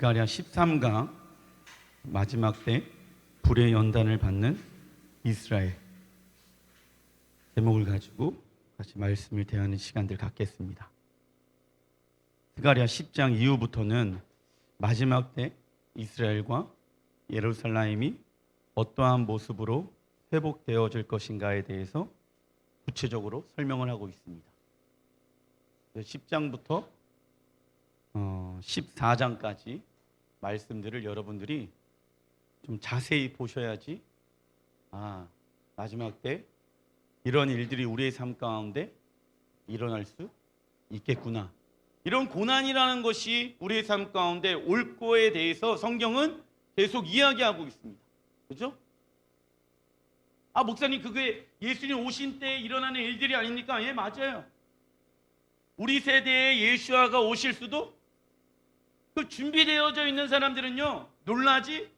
스가랴 13강 마지막 때 불의 연단을 받는 이스라엘 제목을 가지고 다시 말씀을 대하는 시간들 갖겠습니다. 스가랴 10장 이후부터는 마지막 때 이스라엘과 예루살렘이 어떠한 모습으로 회복되어질 것인가에 대해서 구체적으로 설명을 하고 있습니다. 10장부터 14장까지 말씀들을 여러분들이 좀 자세히 보셔야지 마지막 때 이런 일들이 우리의 삶 가운데 일어날 수 있겠구나. 이런 고난이라는 것이 우리의 삶 가운데 올 거에 대해서 성경은 계속 이야기하고 있습니다. 그렇죠? 목사님, 그게 예수님 오신 때 일어나는 일들이 아닙니까? 예, 맞아요. 우리 세대에 예수아가 오실 수도 그 준비되어져 있는 사람들은요 놀라지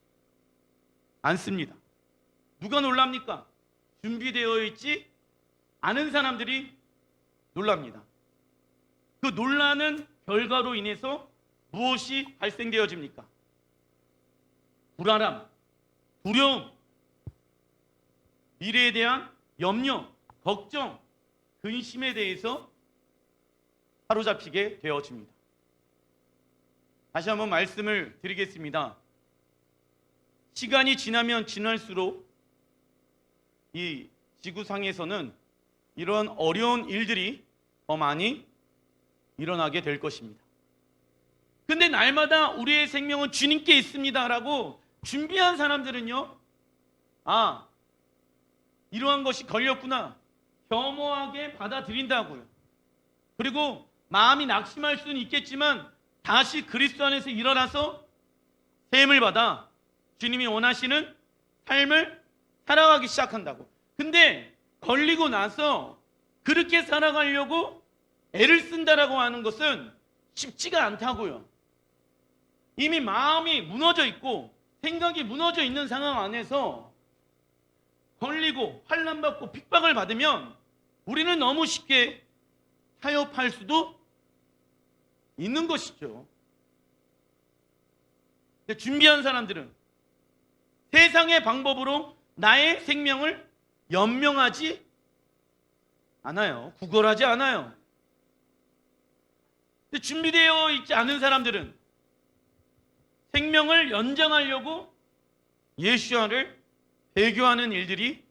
않습니다. 누가 놀랍니까? 준비되어 있지 않은 사람들이 놀랍니다. 그 놀라는 결과로 인해서 무엇이 발생되어집니까? 불안함, 두려움, 미래에 대한 염려, 걱정, 근심에 대해서 사로잡히게 되어집니다. 다시 한번 말씀을 드리겠습니다. 시간이 지나면 지날수록 이 지구상에서는 이런 어려운 일들이 더 많이 일어나게 될 것입니다. 근데 날마다 우리의 생명은 주님께 있습니다라고 준비한 사람들은요, 이러한 것이 걸렸구나 겸허하게 받아들인다고요. 그리고 마음이 낙심할 수는 있겠지만 다시 그리스도 안에서 일어나서 세임을 받아 주님이 원하시는 삶을 살아가기 시작한다고. 근데 걸리고 나서 그렇게 살아가려고 애를 쓴다라고 하는 것은 쉽지가 않다고요. 이미 마음이 무너져 있고 생각이 무너져 있는 상황 안에서 걸리고 환난받고 핍박을 받으면 우리는 너무 쉽게 타협할 수도 있는 것이죠. 준비한 사람들은 세상의 방법으로 나의 생명을 연명하지 않아요. 구걸하지 않아요. 준비되어 있지 않은 사람들은 생명을 연장하려고 예수와를 배교하는 일들이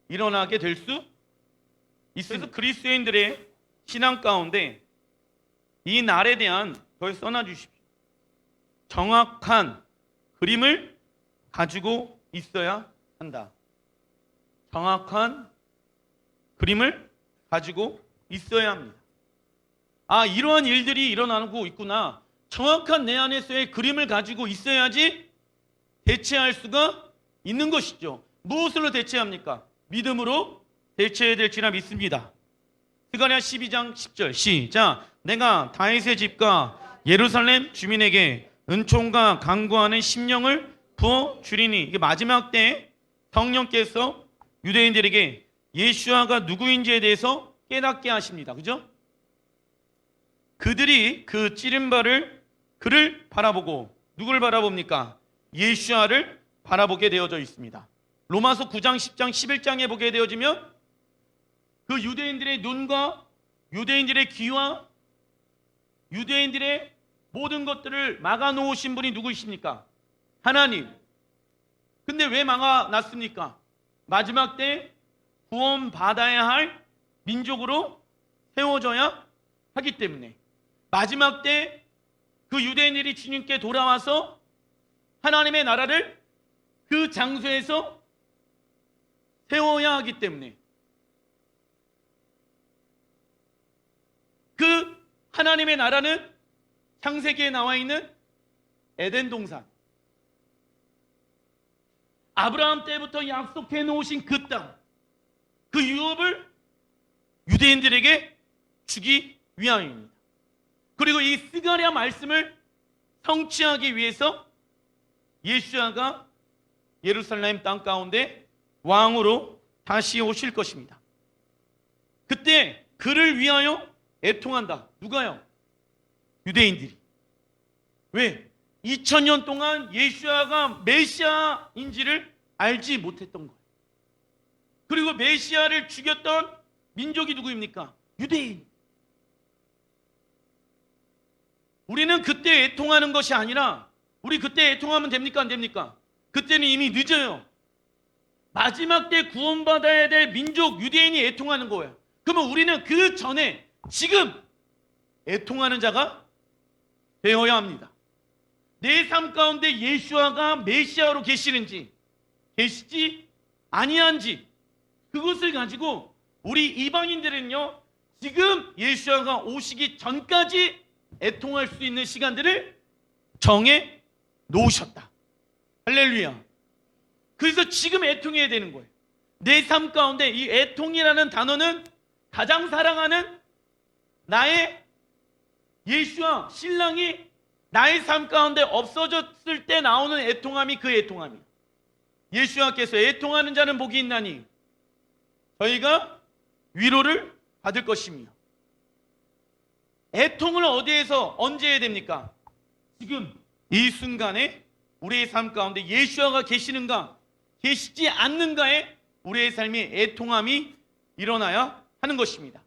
일어나게 될 수 있어서 그리스도인들의 신앙 가운데 이 날에 대한 걸 써놔 주십시오. 정확한 그림을 가지고 있어야 한다. 정확한 그림을 가지고 있어야 합니다. 이러한 일들이 일어나고 있구나. 정확한 내 안에서의 그림을 가지고 있어야지 대체할 수가 있는 것이죠. 무엇으로 대체합니까? 믿음으로 대체해야 될지라 믿습니다. 스가랴 12장 10절 시작. 내가 다윗의 집과 예루살렘 주민에게 은총과 강구하는 심령을 부어 주리니. 이게 마지막 때 성령께서 유대인들에게 예수아가 누구인지에 대해서 깨닫게 하십니다. 그죠? 그들이 그 찌른바를 그를 바라보고 누구를 바라봅니까? 예수아를 바라보게 되어져 있습니다. 로마서 9장 10장 11장에 보게 되어지면 그 유대인들의 눈과 유대인들의 귀와 유대인들의 모든 것들을 막아놓으신 분이 누구이십니까? 하나님. 근데 왜 막아놨습니까? 마지막 때 구원받아야 할 민족으로 세워져야 하기 때문에. 마지막 때 그 유대인들이 주님께 돌아와서 하나님의 나라를 그 장소에서 세워야 하기 때문에. 그 하나님의 나라는 창세기에 나와 있는 에덴 동산, 아브라함 때부터 약속해 놓으신 그 땅, 그 유업을 유대인들에게 주기 위함입니다. 그리고 이 스가랴 말씀을 성취하기 위해서 예수아가 예루살렘 땅 가운데 왕으로 다시 오실 것입니다. 그때 그를 위하여 애통한다. 누가요? 유대인들이. 왜? 2000년 동안 예수야가 메시아인지를 알지 못했던 거예요. 그리고 메시아를 죽였던 민족이 누구입니까? 유대인. 우리는 그때 애통하는 것이 아니라, 우리 그때 애통하면 됩니까? 안 됩니까? 그때는 이미 늦어요. 마지막 때 구원받아야 될 민족 유대인이 애통하는 거예요. 그러면 우리는 그 전에 지금 애통하는 자가 되어야 합니다. 내 삶 가운데 예수아가 메시아로 계시는지 계시지 아니한지, 그것을 가지고 우리 이방인들은요, 지금 예수아가 오시기 전까지 애통할 수 있는 시간들을 정해 놓으셨다. 할렐루야. 그래서 지금 애통해야 되는 거예요. 내 삶 가운데 이 애통이라는 단어는 가장 사랑하는 나의 예수와 신랑이 나의 삶 가운데 없어졌을 때 나오는 애통함이 그 애통함이에요. 예수와께서 애통하는 자는 복이 있나니 저희가 위로를 받을 것이며. 애통을 어디에서 언제 해야 됩니까? 지금 이 순간에 우리의 삶 가운데 예수와가 계시는가 계시지 않는가에 우리의 삶의 애통함이 일어나야 하는 것입니다.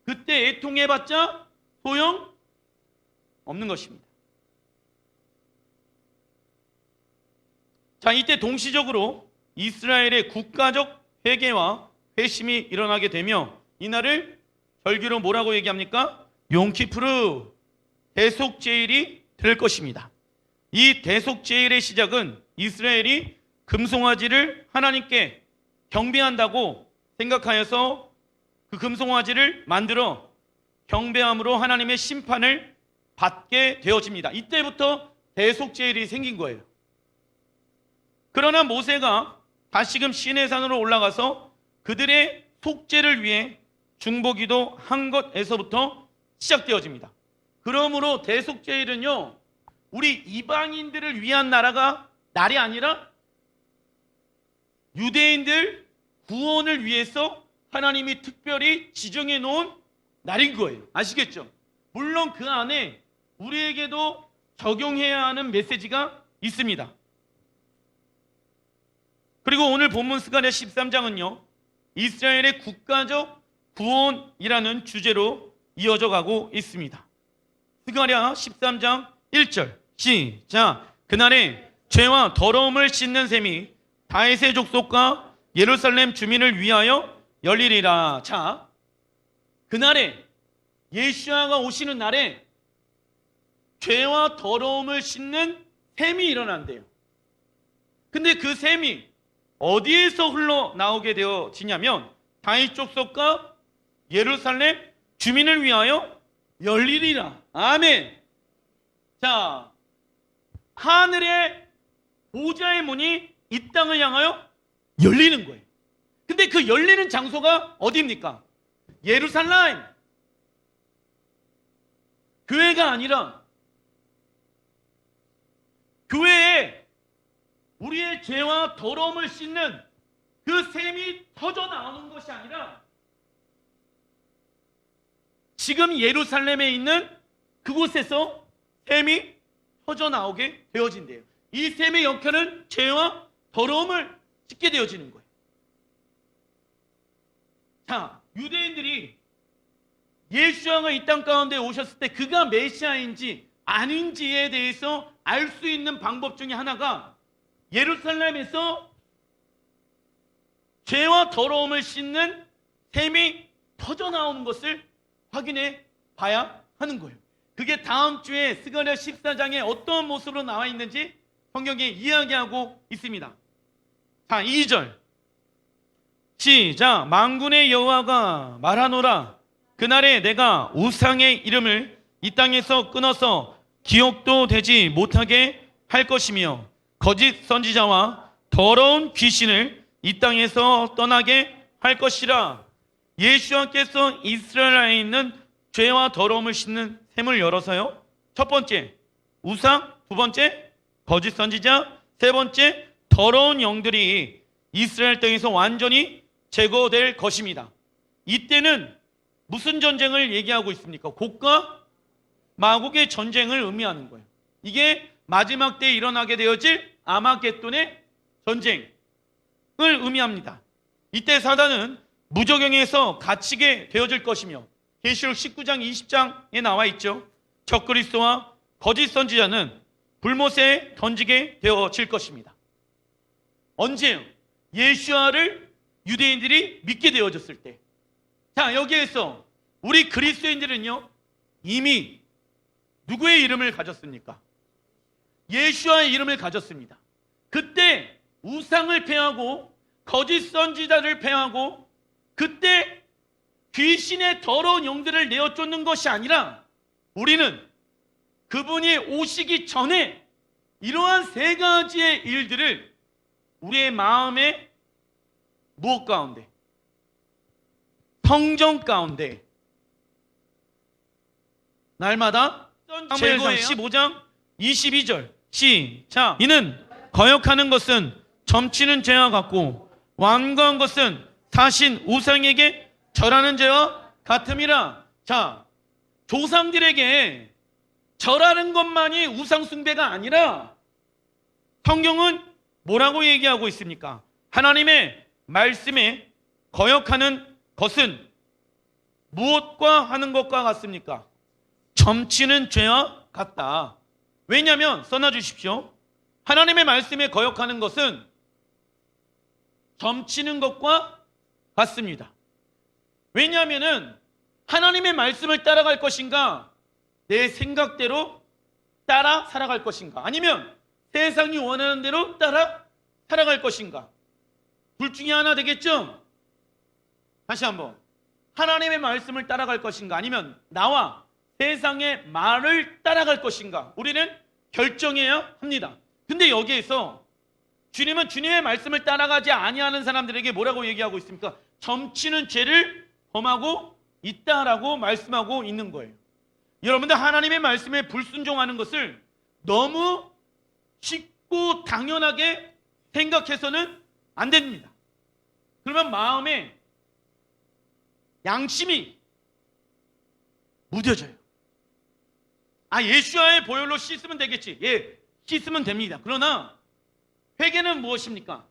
그때 애통해봤자 소용 없는 것입니다. 자, 이때 동시적으로 이스라엘의 국가적 회개와 회심이 일어나게 되며 이날을 절기로 뭐라고 얘기합니까? 용키푸르, 대속제일이 될 것입니다. 이 대속제일의 시작은 이스라엘이 금송아지를 하나님께 경배한다고 생각하여서 그 금송아지를 만들어 경배함으로 하나님의 심판을 받게 되어집니다. 이때부터 대속제일이 생긴 거예요. 그러나 모세가 다시금 시내산으로 올라가서 그들의 속죄를 위해 중보기도 한 것에서부터 시작되어집니다. 그러므로 대속제일은요, 우리 이방인들을 위한 날이 아니라 유대인들 구원을 위해서 하나님이 특별히 지정해 놓은 날인 거예요. 아시겠죠? 물론 그 안에 우리에게도 적용해야 하는 메시지가 있습니다. 그리고 오늘 본문 스가랴 13장은요, 이스라엘의 국가적 구원이라는 주제로 이어져 가고 있습니다. 스가랴 13장 1절 시작. 그날에 죄와 더러움을 씻는 셈이 다윗의 족속과 예루살렘 주민을 위하여 열리리라. 자, 그날에 예수야가 오시는 날에 죄와 더러움을 씻는 셈이 일어난대요. 근데 그 셈이 어디에서 흘러나오게 되어지냐면 다윗 족속과 예루살렘 주민을 위하여 열리리라. 아멘. 자, 하늘의 보좌의 문이 이 땅을 향하여 열리는 거예요. 근데 그 열리는 장소가 어디입니까? 예루살렘. 교회가 아니라 교회에 우리의 죄와 더러움을 씻는 그 셈이 터져 나오는 것이 아니라 지금 예루살렘에 있는 그곳에서 셈이 터져 나오게 되어진대요. 이 셈의 역할은 죄와 더러움을 씻게 되어지는 거예요. 자, 유대인들이 예수가 이 땅 가운데 오셨을 때 그가 메시아인지 아닌지에 대해서 알 수 있는 방법 중에 하나가 예루살렘에서 죄와 더러움을 씻는 셈이 터져 나오는 것을 확인해 봐야 하는 거예요. 그게 다음 주에 스가랴 14장에 어떤 모습으로 나와 있는지 성경에 이야기하고 있습니다. 자, 2절 시작. 만군의 여호와가 말하노라. 그날에 내가 우상의 이름을 이 땅에서 끊어서 기억도 되지 못하게 할 것이며 거짓 선지자와 더러운 귀신을 이 땅에서 떠나게 할 것이라. 예수께서 이스라엘에 있는 죄와 더러움을 씻는 셈을 열어서요, 첫 번째 우상, 두 번째 거짓 선지자, 세 번째 더러운 영들이 이스라엘 땅에서 완전히 제거될 것입니다. 이때는 무슨 전쟁을 얘기하고 있습니까? 곡과 마곡의 전쟁을 의미하는 거예요. 이게 마지막 때에 일어나게 되어질 아마겟돈의 전쟁을 의미합니다. 이때 사단은 무저경에서 갇히게 되어질 것이며 계시록 19장 20장에 나와 있죠. 적그리스도와 거짓 선지자는 불못에 던지게 되어질 것입니다. 언제요? 예수아를 유대인들이 믿게 되어졌을 때. 자, 여기에서 우리 그리스도인들은요, 이미 누구의 이름을 가졌습니까? 예수아의 이름을 가졌습니다. 그때 우상을 폐하고 거짓 선지자를 폐하고 그때 귀신의 더러운 영들을 내어 쫓는 것이 아니라 우리는 그분이 오시기 전에 이러한 세 가지의 일들을 우리의 마음의 무엇 가운데? 성정 가운데 날마다 사무엘상 15장 22절 시작. 이는 거역하는 것은 점치는 죄와 같고 완고한 것은 사신 우상에게 절하는 죄와 같음이라. 자, 조상들에게 절하는 것만이 우상 숭배가 아니라 성경은 뭐라고 얘기하고 있습니까? 하나님의 말씀에 거역하는 것은 무엇과 하는 것과 같습니까? 점치는 죄와 같다. 왜냐하면 써놔주십시오. 하나님의 말씀에 거역하는 것은 점치는 것과 같습니다. 왜냐하면 하나님의 말씀을 따라갈 것인가, 내 생각대로 따라 살아갈 것인가, 아니면 세상이 원하는 대로 따라 살아갈 것인가, 둘 중에 하나 되겠죠? 다시 한번, 하나님의 말씀을 따라갈 것인가, 아니면 나와 세상의 말을 따라갈 것인가, 우리는 결정해야 합니다. 근데 여기에서 주님은 주님의 말씀을 따라가지 아니하는 사람들에게 뭐라고 얘기하고 있습니까? 점치는 죄를 범하고 있다라고 말씀하고 있는 거예요. 여러분들, 하나님의 말씀에 불순종하는 것을 너무 쉽고 당연하게 생각해서는 안 됩니다. 그러면 마음에 양심이 무뎌져요. 아, 예수와의 보혈로 씻으면 되겠지. 예, 씻으면 됩니다. 그러나 회개는 무엇입니까?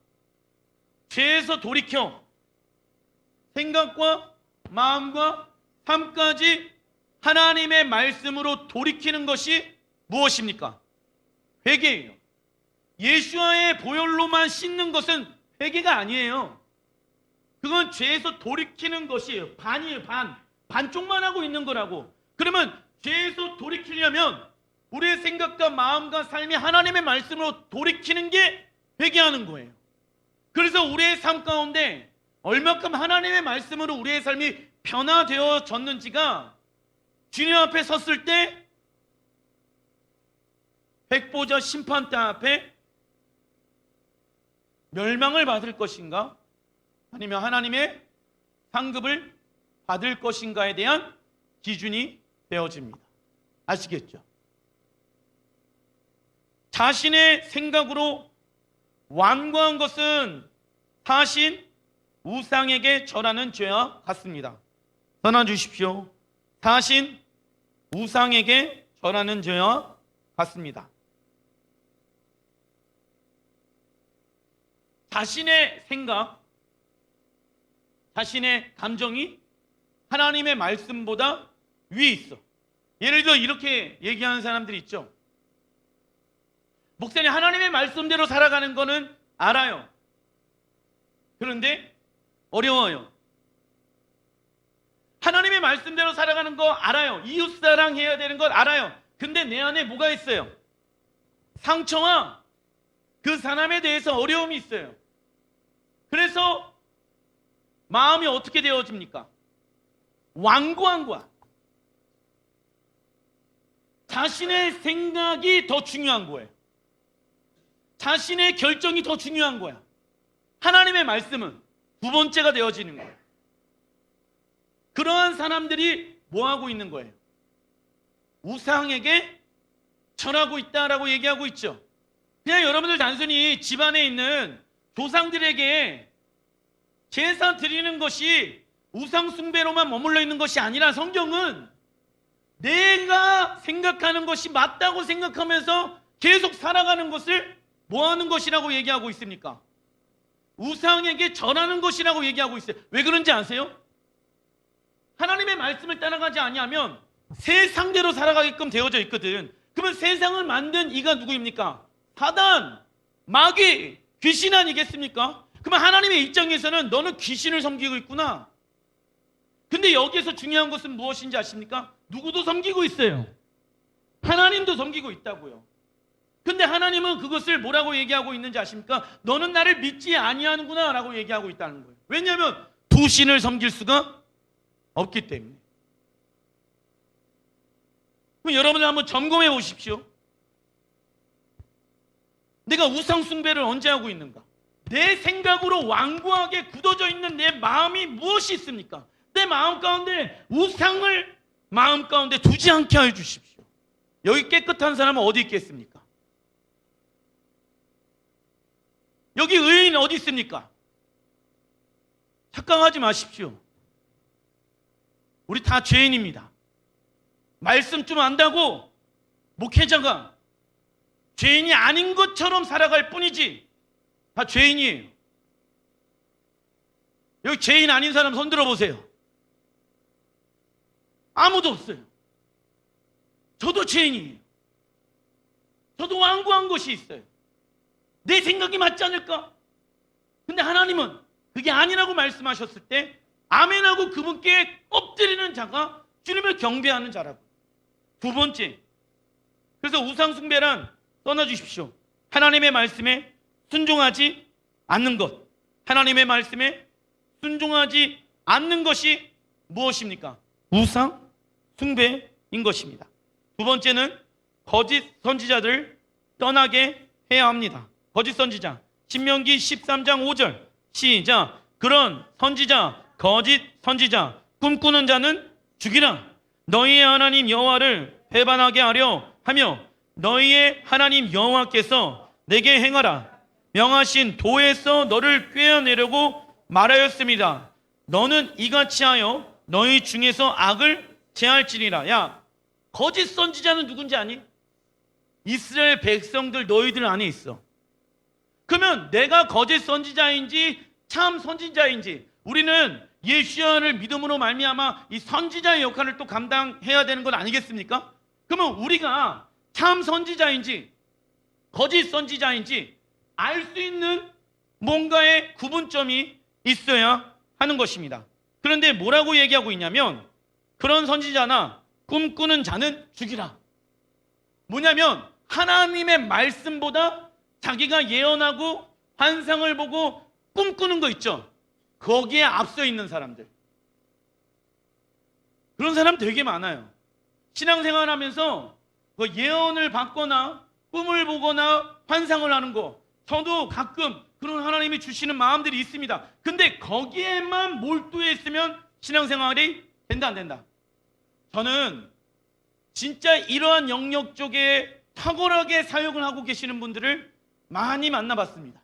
죄에서 돌이켜 생각과 마음과 삶까지 하나님의 말씀으로 돌이키는 것이 무엇입니까? 회개예요. 예수와의 보혈로만 씻는 것은 회개가 아니에요. 그건 죄에서 돌이키는 것이에요. 반이에요. 반쪽만 하고 있는 거라고. 그러면 죄에서 돌이키려면 우리의 생각과 마음과 삶이 하나님의 말씀으로 돌이키는 게 회개하는 거예요. 그래서 우리의 삶 가운데 얼마큼 하나님의 말씀으로 우리의 삶이 변화되어졌는지가 주님 앞에 섰을 때 백보자 심판대 앞에 멸망을 받을 것인가, 아니면 하나님의 상급을 받을 것인가에 대한 기준이 되어집니다. 아시겠죠? 자신의 생각으로 완고한 것은 사신 우상에게 절하는 죄와 같습니다. 전화 주십시오. 사신 우상에게 절하는 죄와 같습니다. 자신의 생각, 자신의 감정이 하나님의 말씀보다 위에 있어. 예를 들어 이렇게 얘기하는 사람들이 있죠. 목사님, 하나님의 말씀대로 살아가는 거는 알아요. 그런데 어려워요. 하나님의 말씀대로 살아가는 거 알아요. 이웃사랑 해야 되는 걸 알아요. 근데 내 안에 뭐가 있어요? 상처와 그 사람에 대해서 어려움이 있어요. 그래서 마음이 어떻게 되어집니까? 완고한 거야. 자신의 생각이 더 중요한 거예요. 자신의 결정이 더 중요한 거야. 하나님의 말씀은 두 번째가 되어지는 거예요. 그러한 사람들이 뭐 하고 있는 거예요? 우상에게 절하고 있다라고 얘기하고 있죠. 그냥 여러분들 단순히 집안에 있는 조상들에게 제사 드리는 것이 우상 숭배로만 머물러 있는 것이 아니라, 성경은 내가 생각하는 것이 맞다고 생각하면서 계속 살아가는 것을 뭐 하는 것이라고 얘기하고 있습니까? 우상에게 절하는 것이라고 얘기하고 있어요. 왜 그런지 아세요? 하나님의 말씀을 따라가지 아니하면 세상대로 살아가게끔 되어져 있거든. 그러면 세상을 만든 이가 누구입니까? 사단, 마귀, 귀신 아니겠습니까? 그러면 하나님의 입장에서는 너는 귀신을 섬기고 있구나. 근데 여기에서 중요한 것은 무엇인지 아십니까? 누구도 섬기고 있어요. 하나님도 섬기고 있다고요. 근데 하나님은 그것을 뭐라고 얘기하고 있는지 아십니까? 너는 나를 믿지 아니하는구나 라고 얘기하고 있다는 거예요. 왜냐하면 두 신을 섬길 수가 없기 때문에. 그럼 여러분들 한번 점검해 보십시오. 내가 우상 숭배를 언제 하고 있는가? 내 생각으로 완고하게 굳어져 있는 내 마음이 무엇이 있습니까? 내 마음 가운데 우상을 마음 가운데 두지 않게 하여 주십시오. 여기 깨끗한 사람은 어디 있겠습니까? 여기 의인 어디 있습니까? 착각하지 마십시오. 우리 다 죄인입니다. 말씀 좀 안다고 목회자가 죄인이 아닌 것처럼 살아갈 뿐이지 다 죄인이에요. 여기 죄인 아닌 사람 손 들어보세요. 아무도 없어요. 저도 죄인이에요. 저도 완고한 것이 있어요. 내 생각이 맞지 않을까? 근데 하나님은 그게 아니라고 말씀하셨을 때 아멘하고 그분께 엎드리는 자가 주님을 경배하는 자라고. 두 번째, 그래서 우상숭배란 떠나주십시오. 하나님의 말씀에 순종하지 않는 것. 하나님의 말씀에 순종하지 않는 것이 무엇입니까? 우상숭배인 것입니다. 두 번째는 거짓 선지자들을 떠나게 해야 합니다. 거짓 선지자, 신명기 13장 5절 시작. 그런 선지자, 거짓 선지자, 꿈꾸는 자는 죽이라. 너희의 하나님 여호와를 배반하게 하려 하며 너희의 하나님 여호와께서 내게 행하라 명하신 도에서 너를 꿰어내려고 말하였습니다. 너는 이같이 하여 너희 중에서 악을 제할지니라. 야, 거짓 선지자는 누군지 아니? 이스라엘 백성들 너희들 안에 있어. 그러면 내가 거짓 선지자인지 참 선지자인지 우리는 예수야를 믿음으로 말미암아 이 선지자의 역할을 또 감당해야 되는 건 아니겠습니까? 그러면 우리가 참 선지자인지 거짓 선지자인지 알 수 있는 뭔가의 구분점이 있어야 하는 것입니다. 그런데 뭐라고 얘기하고 있냐면 그런 선지자나 꿈꾸는 자는 죽이라. 뭐냐면 하나님의 말씀보다 자기가 예언하고 환상을 보고 꿈꾸는 거 있죠. 거기에 앞서 있는 사람들. 그런 사람 되게 많아요. 신앙생활 하면서 예언을 받거나 꿈을 보거나 환상을 하는 거 저도 가끔 그런 하나님이 주시는 마음들이 있습니다. 근데 거기에만 몰두해 있으면 신앙생활이 된다 안 된다? 저는 진짜 이러한 영역 쪽에 탁월하게 사역을 하고 계시는 분들을 많이 만나봤습니다.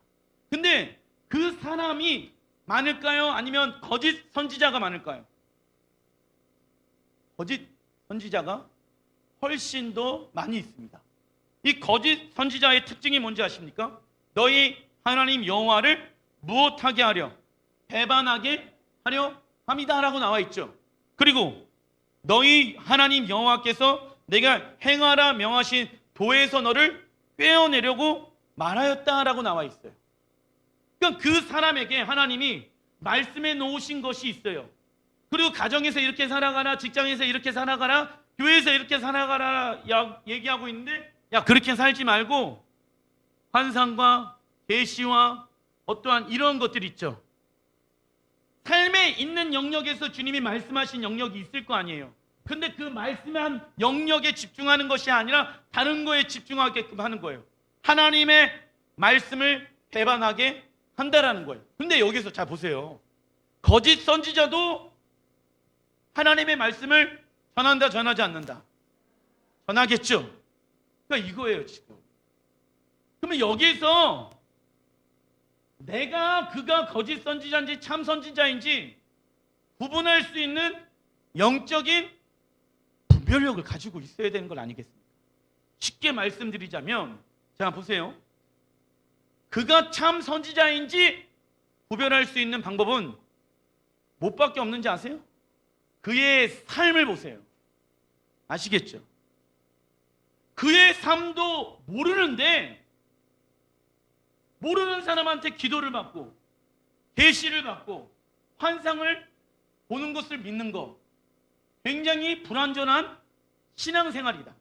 근데 그 사람이 많을까요? 아니면 거짓 선지자가 많을까요? 거짓 선지자가 훨씬 더 많이 있습니다. 이 거짓 선지자의 특징이 뭔지 아십니까? 너희 하나님 여호와를 무엇하게 하려? 배반하게 하려 합니다 라고 나와 있죠. 그리고 너희 하나님 여호와께서 내가 행하라 명하신 도에서 너를 꿰어내려고 말하였다라고 나와 있어요. 그러니까 그 사람에게 하나님이 말씀해 놓으신 것이 있어요. 그리고 가정에서 이렇게 살아가라, 직장에서 이렇게 살아가라, 교회에서 이렇게 살아가라 얘기하고 있는데 야 그렇게 살지 말고 환상과 계시와 어떠한 이런 것들 있죠. 삶에 있는 영역에서 주님이 말씀하신 영역이 있을 거 아니에요. 근데 그 말씀한 영역에 집중하는 것이 아니라 다른 거에 집중하게끔 하는 거예요. 하나님의 말씀을 배반하게 한다라는 거예요. 근데 여기서 잘 보세요. 거짓 선지자도 하나님의 말씀을 전한다, 전하지 않는다? 전하겠죠. 그러니까 이거예요 지금. 그러면 여기에서 내가 그가 거짓 선지자인지 참 선지자인지 구분할 수 있는 영적인 분별력을 가지고 있어야 되는 건 아니겠습니까? 쉽게 말씀드리자면 자, 보세요. 그가 참 선지자인지 구별할 수 있는 방법은 뭐밖에 없는지 아세요? 그의 삶을 보세요. 아시겠죠? 그의 삶도 모르는데 모르는 사람한테 기도를 받고 계시를 받고 환상을 보는 것을 믿는 거, 굉장히 불완전한 신앙생활이다.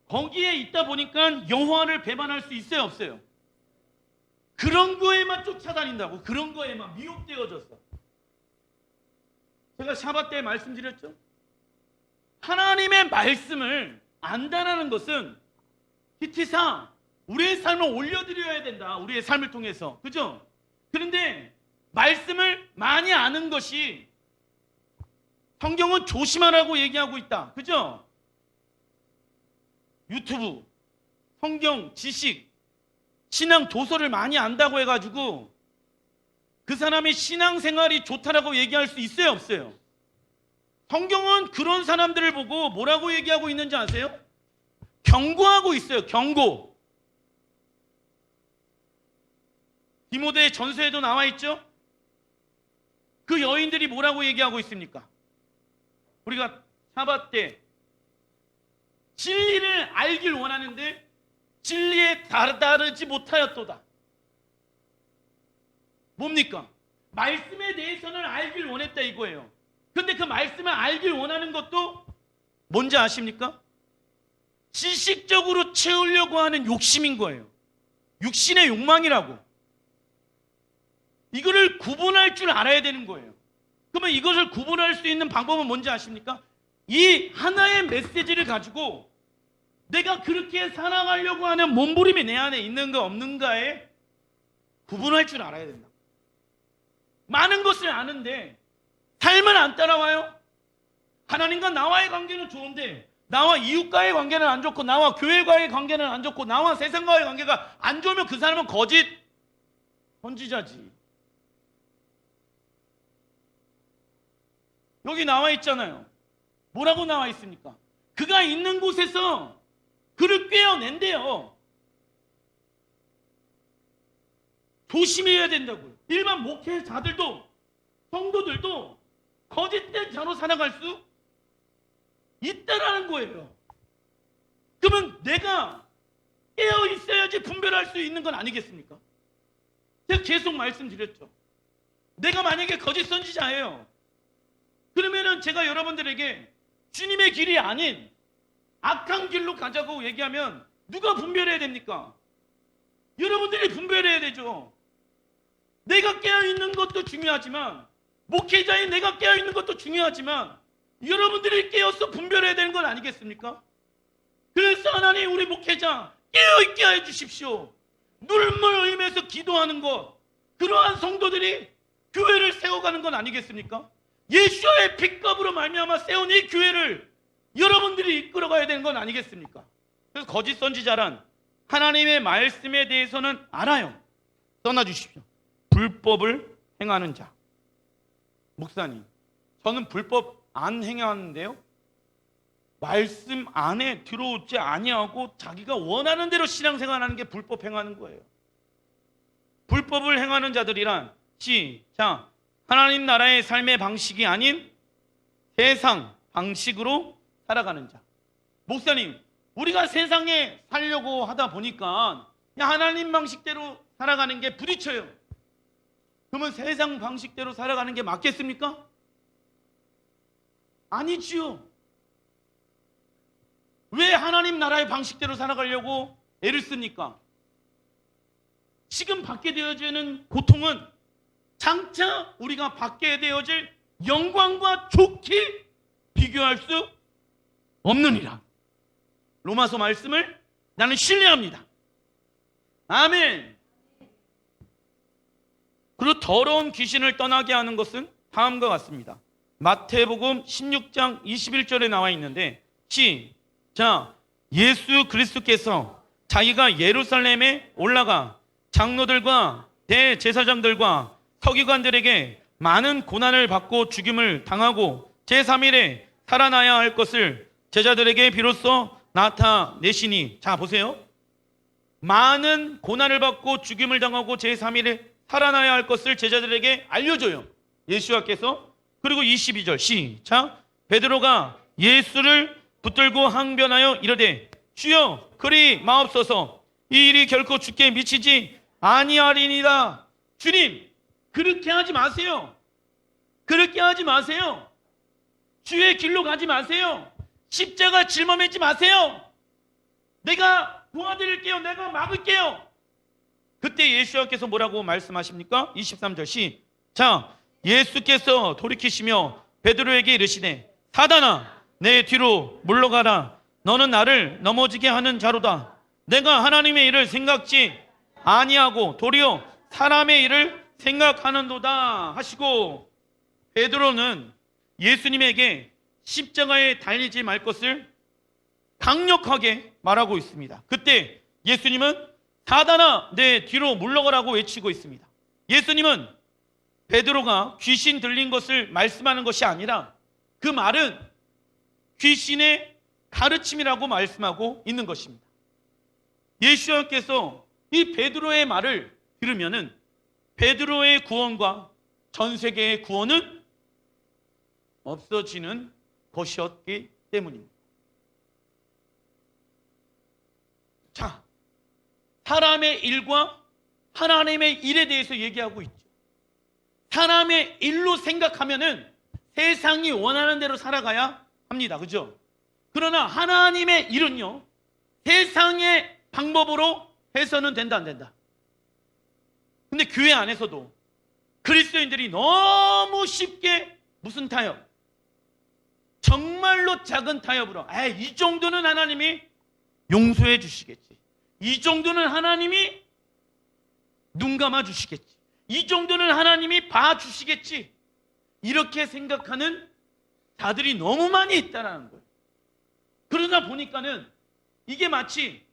거기에 있다 보니까 여호와를 배반할 수 있어요, 없어요? 그런 거에만 쫓아다닌다고, 그런 거에만 미혹되어졌어. 제가 샤bat 때 말씀드렸죠? 하나님의 말씀을 안다라는 것은 히티사 우리의 삶을 올려드려야 된다. 우리의 삶을 통해서. 그죠? 그런데 말씀을 많이 아는 것이, 성경은 조심하라고 얘기하고 있다. 그죠? 유튜브, 성경, 지식, 신앙 도서를 많이 안다고 해가지고 그 사람의 신앙생활이 좋다라고 얘기할 수 있어요, 없어요? 성경은 그런 사람들을 보고 뭐라고 얘기하고 있는지 아세요? 경고하고 있어요. 경고. 디모데 전서에도 나와 있죠? 그 여인들이 뭐라고 얘기하고 있습니까? 우리가 샤bat 때 진리를 알길 원하는데 진리에 다르지 못하였도다. 뭡니까? 말씀에 대해서는 알길 원했다 이거예요. 근데 그 말씀을 알길 원하는 것도 뭔지 아십니까? 지식적으로 채우려고 하는 욕심인 거예요. 육신의 욕망이라고. 이거를 구분할 줄 알아야 되는 거예요. 그러면 이것을 구분할 수 있는 방법은 뭔지 아십니까? 이 하나의 메시지를 가지고 내가 그렇게 살아가려고 하는 몸부림이 내 안에 있는가 없는가에 구분할 줄 알아야 된다. 많은 것을 아는데 삶을 안 따라와요? 하나님과 나와의 관계는 좋은데 나와 이웃과의 관계는 안 좋고, 나와 교회과의 관계는 안 좋고, 나와 세상과의 관계가 안 좋으면 그 사람은 거짓 선지자지. 여기 나와 있잖아요. 뭐라고 나와 있습니까? 그가 있는 곳에서 그를 꿰어낸대요. 조심해야 된다고요. 일반 목회자들도, 성도들도 거짓된 자로 살아갈 수 있다라는 거예요. 그러면 내가 깨어 있어야지 분별할 수 있는 건 아니겠습니까? 제가 계속 말씀드렸죠. 내가 만약에 거짓 선지자예요. 그러면은 제가 여러분들에게 주님의 길이 아닌 악한 길로 가자고 얘기하면 누가 분별해야 됩니까? 여러분들이 분별해야 되죠. 내가 깨어있는 것도 중요하지만, 목회자인 내가 깨어있는 것도 중요하지만, 여러분들이 깨어서 분별해야 되는 건 아니겠습니까? 그래서 하나님 우리 목회자 깨어있게 해주십시오. 눈물 흘리면서 기도하는 것, 그러한 성도들이 교회를 세워가는 건 아니겠습니까? 예수의 핏값으로 말미암아 세운 이 교회를 여러분들이 이끌어가야 되는 건 아니겠습니까? 그래서 거짓 선지자란 하나님의 말씀에 대해서는 알아요. 떠나주십시오. 불법을 행하는 자. 목사님, 저는 불법 안 행하는데요, 말씀 안에 들어오지 아니하고 자기가 원하는 대로 신앙생활하는 게 불법 행하는 거예요. 불법을 행하는 자들이란, 시작, 하나님 나라의 삶의 방식이 아닌 세상 방식으로 살아가는 자. 목사님, 우리가 세상에 살려고 하다 보니까 하나님 방식대로 살아가는 게 부딪혀요. 그러면 세상 방식대로 살아가는 게 맞겠습니까? 아니지요. 왜 하나님 나라의 방식대로 살아가려고 애를 씁니까? 지금 받게 되어지는 고통은 장차 우리가 받게 되어질 영광과 좋게 비교할 수 없느니라. 로마서 말씀을 나는 신뢰합니다. 아멘. 그리고 더러운 귀신을 떠나게 하는 것은 다음과 같습니다. 마태복음 16장 21절에 나와 있는데, 시작, 예수 그리스도께서 자기가 예루살렘에 올라가 장로들과 대제사장들과 서기관들에게 많은 고난을 받고 죽임을 당하고 제3일에 살아나야 할 것을 제자들에게 비로소 나타내시니. 자, 보세요. 많은 고난을 받고 죽임을 당하고 제3일에 살아나야 할 것을 제자들에게 알려줘요. 예수와께서. 그리고 22절 시작. 베드로가 예수를 붙들고 항변하여 이르되 주여 그리 마옵소서 이 일이 결코 주께 미치지 아니하리니라. 주님 그렇게 하지 마세요. 그렇게 하지 마세요. 주의 길로 가지 마세요. 십자가 짊어매지 마세요. 내가 도와드릴게요. 내가 막을게요. 그때 예수께서 뭐라고 말씀하십니까? 23절 시작. 예수께서 돌이키시며 베드로에게 이르시되 사단아 내 뒤로 물러가라. 너는 나를 넘어지게 하는 자로다. 내가 하나님의 일을 생각지 아니하고 도리어 사람의 일을 생각하는도다 하시고, 베드로는 예수님에게 십자가에 달리지 말 것을 강력하게 말하고 있습니다. 그때 예수님은 사단아 내 뒤로 물러가라고 외치고 있습니다. 예수님은 베드로가 귀신 들린 것을 말씀하는 것이 아니라 그 말은 귀신의 가르침이라고 말씀하고 있는 것입니다. 예수님께서 이 베드로의 말을 들으면은 베드로의 구원과 전 세계의 구원은 없어지는 것이었기 때문입니다. 자, 사람의 일과 하나님의 일에 대해서 얘기하고 있죠. 사람의 일로 생각하면은 세상이 원하는 대로 살아가야 합니다. 그죠? 그러나 하나님의 일은요, 세상의 방법으로 해서는 된다, 안 된다. 근데 교회 안에서도 그리스도인들이 너무 쉽게 무슨 타협? 정말로 작은 타협으로 이 정도는 하나님이 용서해 주시겠지. 이 정도는 하나님이 눈 감아 주시겠지. 이 정도는 하나님이 봐주시겠지. 이렇게 생각하는 자들이 너무 많이 있다는 거예요. 그러다 보니까는 이게 마치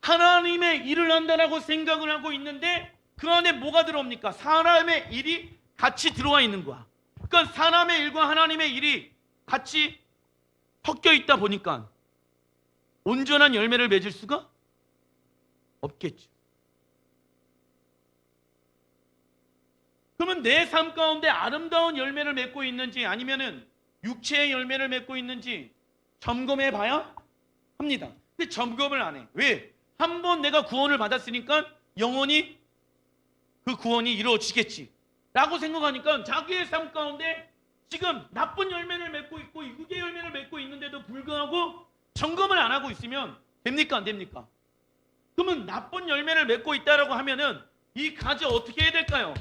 하나님의 일을 한다라고 생각을 하고 있는데 그 안에 뭐가 들어옵니까? 사람의 일이 같이 들어와 있는 거야. 그러니까 사람의 일과 하나님의 일이 같이 섞여 있다 보니까 온전한 열매를 맺을 수가 없겠죠. 그러면 내 삶 가운데 아름다운 열매를 맺고 있는지 아니면은 육체의 열매를 맺고 있는지 점검해 봐야 합니다. 근데 점검을 안 해. 왜? 한번 내가 구원을 받았으니까 영원히 그 구원이 이루어지겠지 라고 생각하니까 자기의 삶 가운데 지금 나쁜 열매를 맺고 있고 육의 열매를 맺고 있는데도 불구하고 점검을 안 하고 있으면 됩니까? 안 됩니까? 그러면 나쁜 열매를 맺고 있다라고 하면은 이 가지 어떻게 해야 될까요?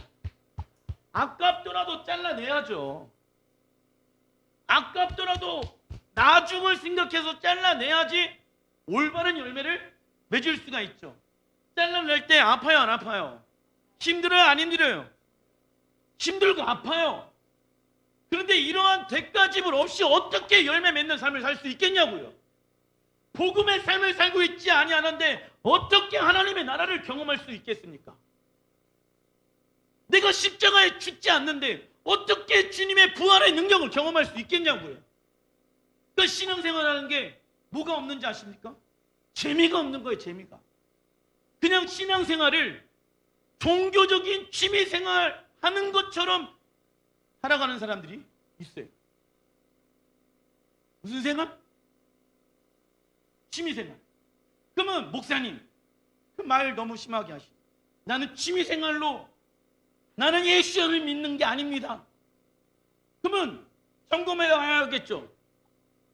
아깝더라도 잘라내야죠. 아깝더라도 나중을 생각해서 잘라내야지 올바른 열매를 맺을 수가 있죠. 잘라낼 때 아파요, 안 아파요? 힘들어요, 안 힘들어요? 힘들고 아파요. 그런데 이러한 뒷가짐을 없이 어떻게 열매 맺는 삶을 살 수 있겠냐고요. 복음의 삶을 살고 있지 아니하는데 어떻게 하나님의 나라를 경험할 수 있겠습니까? 내가 십자가에 죽지 않는데 어떻게 주님의 부활의 능력을 경험할 수 있겠냐고요. 그 신앙생활하는 게 뭐가 없는지 아십니까? 재미가 없는 거예요. 재미가. 그냥 신앙생활을 종교적인 취미생활 하는 것처럼 살아가는 사람들이 있어요. 무슨 생활? 취미생활. 그러면 목사님 그 말 너무 심하게 하시죠. 나는 취미생활로 나는 예수를 믿는 게 아닙니다. 그러면 점검해 봐야겠죠.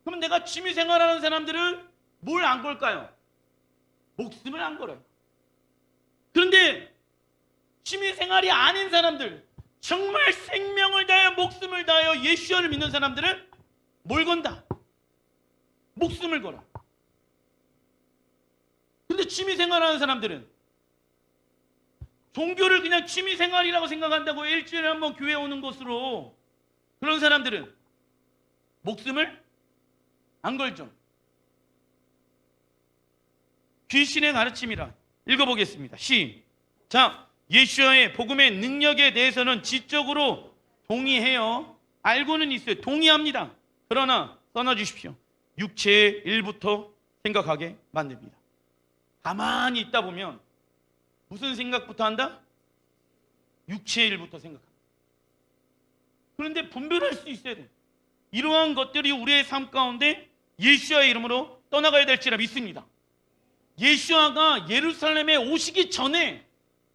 그러면 내가 취미생활하는 사람들은 뭘 안 걸까요? 목숨을 안 걸어요. 그런데 취미생활이 아닌 사람들, 정말 생명을 다하여 목숨을 다하여 예수를 믿는 사람들은 뭘 건다? 목숨을 걸어. 근데 취미생활하는 사람들은 종교를 그냥 취미생활이라고 생각한다고 일주일에 한 번 교회 오는 것으로 그런 사람들은 목숨을 안 걸죠. 귀신의 가르침이라. 읽어보겠습니다. 시작. 예수와의 복음의 능력에 대해서는 지적으로 동의해요. 알고는 있어요. 동의합니다. 그러나 떠나주십시오. 육체의 일부터 생각하게 만듭니다. 가만히 있다 보면 무슨 생각부터 한다? 육체의 일부터 생각한다. 그런데 분별할 수 있어야 돼. 이러한 것들이 우리의 삶 가운데 예수와의 이름으로 떠나가야 될지라 믿습니다. 예수와가 예루살렘에 오시기 전에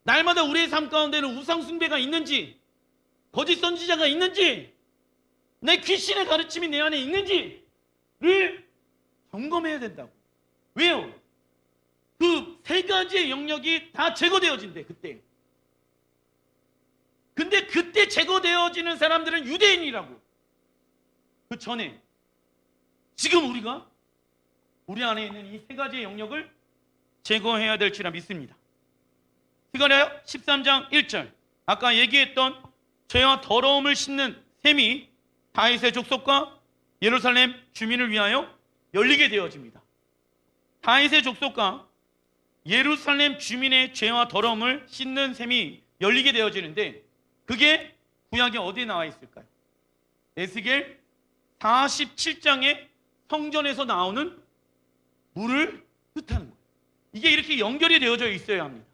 날마다 우리의 삶 가운데는 우상 숭배가 있는지, 거짓 선지자가 있는지, 내 귀신의 가르침이 내 안에 있는지를 점검해야 된다고. 왜요? 그 세 가지의 영역이 다 제거되어진대 그때. 근데 그때 제거되어지는 사람들은 유대인이라고. 그 전에 지금 우리가 우리 안에 있는 이 세 가지의 영역을 제거해야 될지라 믿습니다. 스가랴 13장 1절, 아까 얘기했던 죄와 더러움을 씻는 셈이 다윗의 족속과 예루살렘 주민을 위하여 열리게 되어집니다. 다윗의 족속과 예루살렘 주민의 죄와 더러움을 씻는 셈이 열리게 되어지는데, 그게 구약에 어디에 나와 있을까요? 에스겔 47장의 성전에서 나오는 물을 뜻하는 거예요. 이게 이렇게 연결이 되어져 있어야 합니다.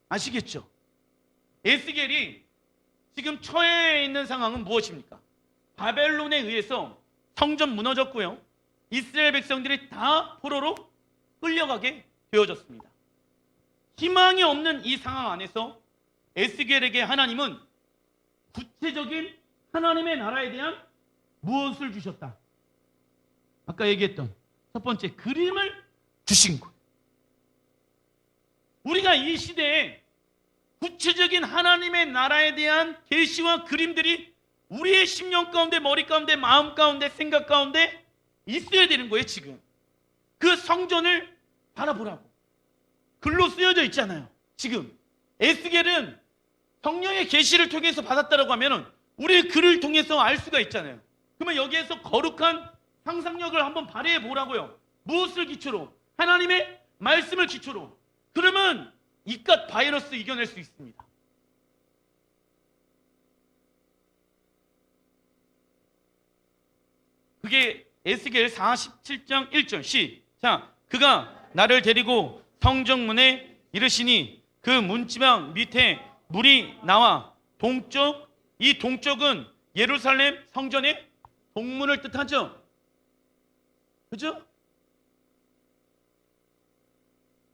아시겠죠? 에스겔이 지금 처해 있는 상황은 무엇입니까? 바벨론에 의해서 성전 무너졌고요, 이스라엘 백성들이 다 포로로 끌려가게 되어졌습니다. 희망이 없는 이 상황 안에서 에스겔에게 하나님은 구체적인 하나님의 나라에 대한 무엇을 주셨다? 아까 얘기했던 첫 번째, 그림을 주신 것. 우리가 이 시대에 구체적인 하나님의 나라에 대한 계시와 그림들이 우리의 심령 가운데, 머리 가운데, 마음 가운데, 생각 가운데 있어야 되는 거예요. 지금 그 성전을 바라보라고 글로 쓰여져 있잖아요. 지금 에스겔은 성령의 계시를 통해서 받았다라고 하면은 우리의 글을 통해서 알 수가 있잖아요. 그러면 여기에서 거룩한 상상력을 한번 발휘해 보라고요. 무엇을 기초로? 하나님의 말씀을 기초로. 그러면 이깟 바이러스 이겨낼 수 있습니다. 그게 에스겔 47장 1절 시작. 그가 나를 데리고 성정문에 이르시니 그 문지방 밑에 물이 나와 동쪽, 이 동쪽은 예루살렘 성전의 동문을 뜻하죠. 그죠?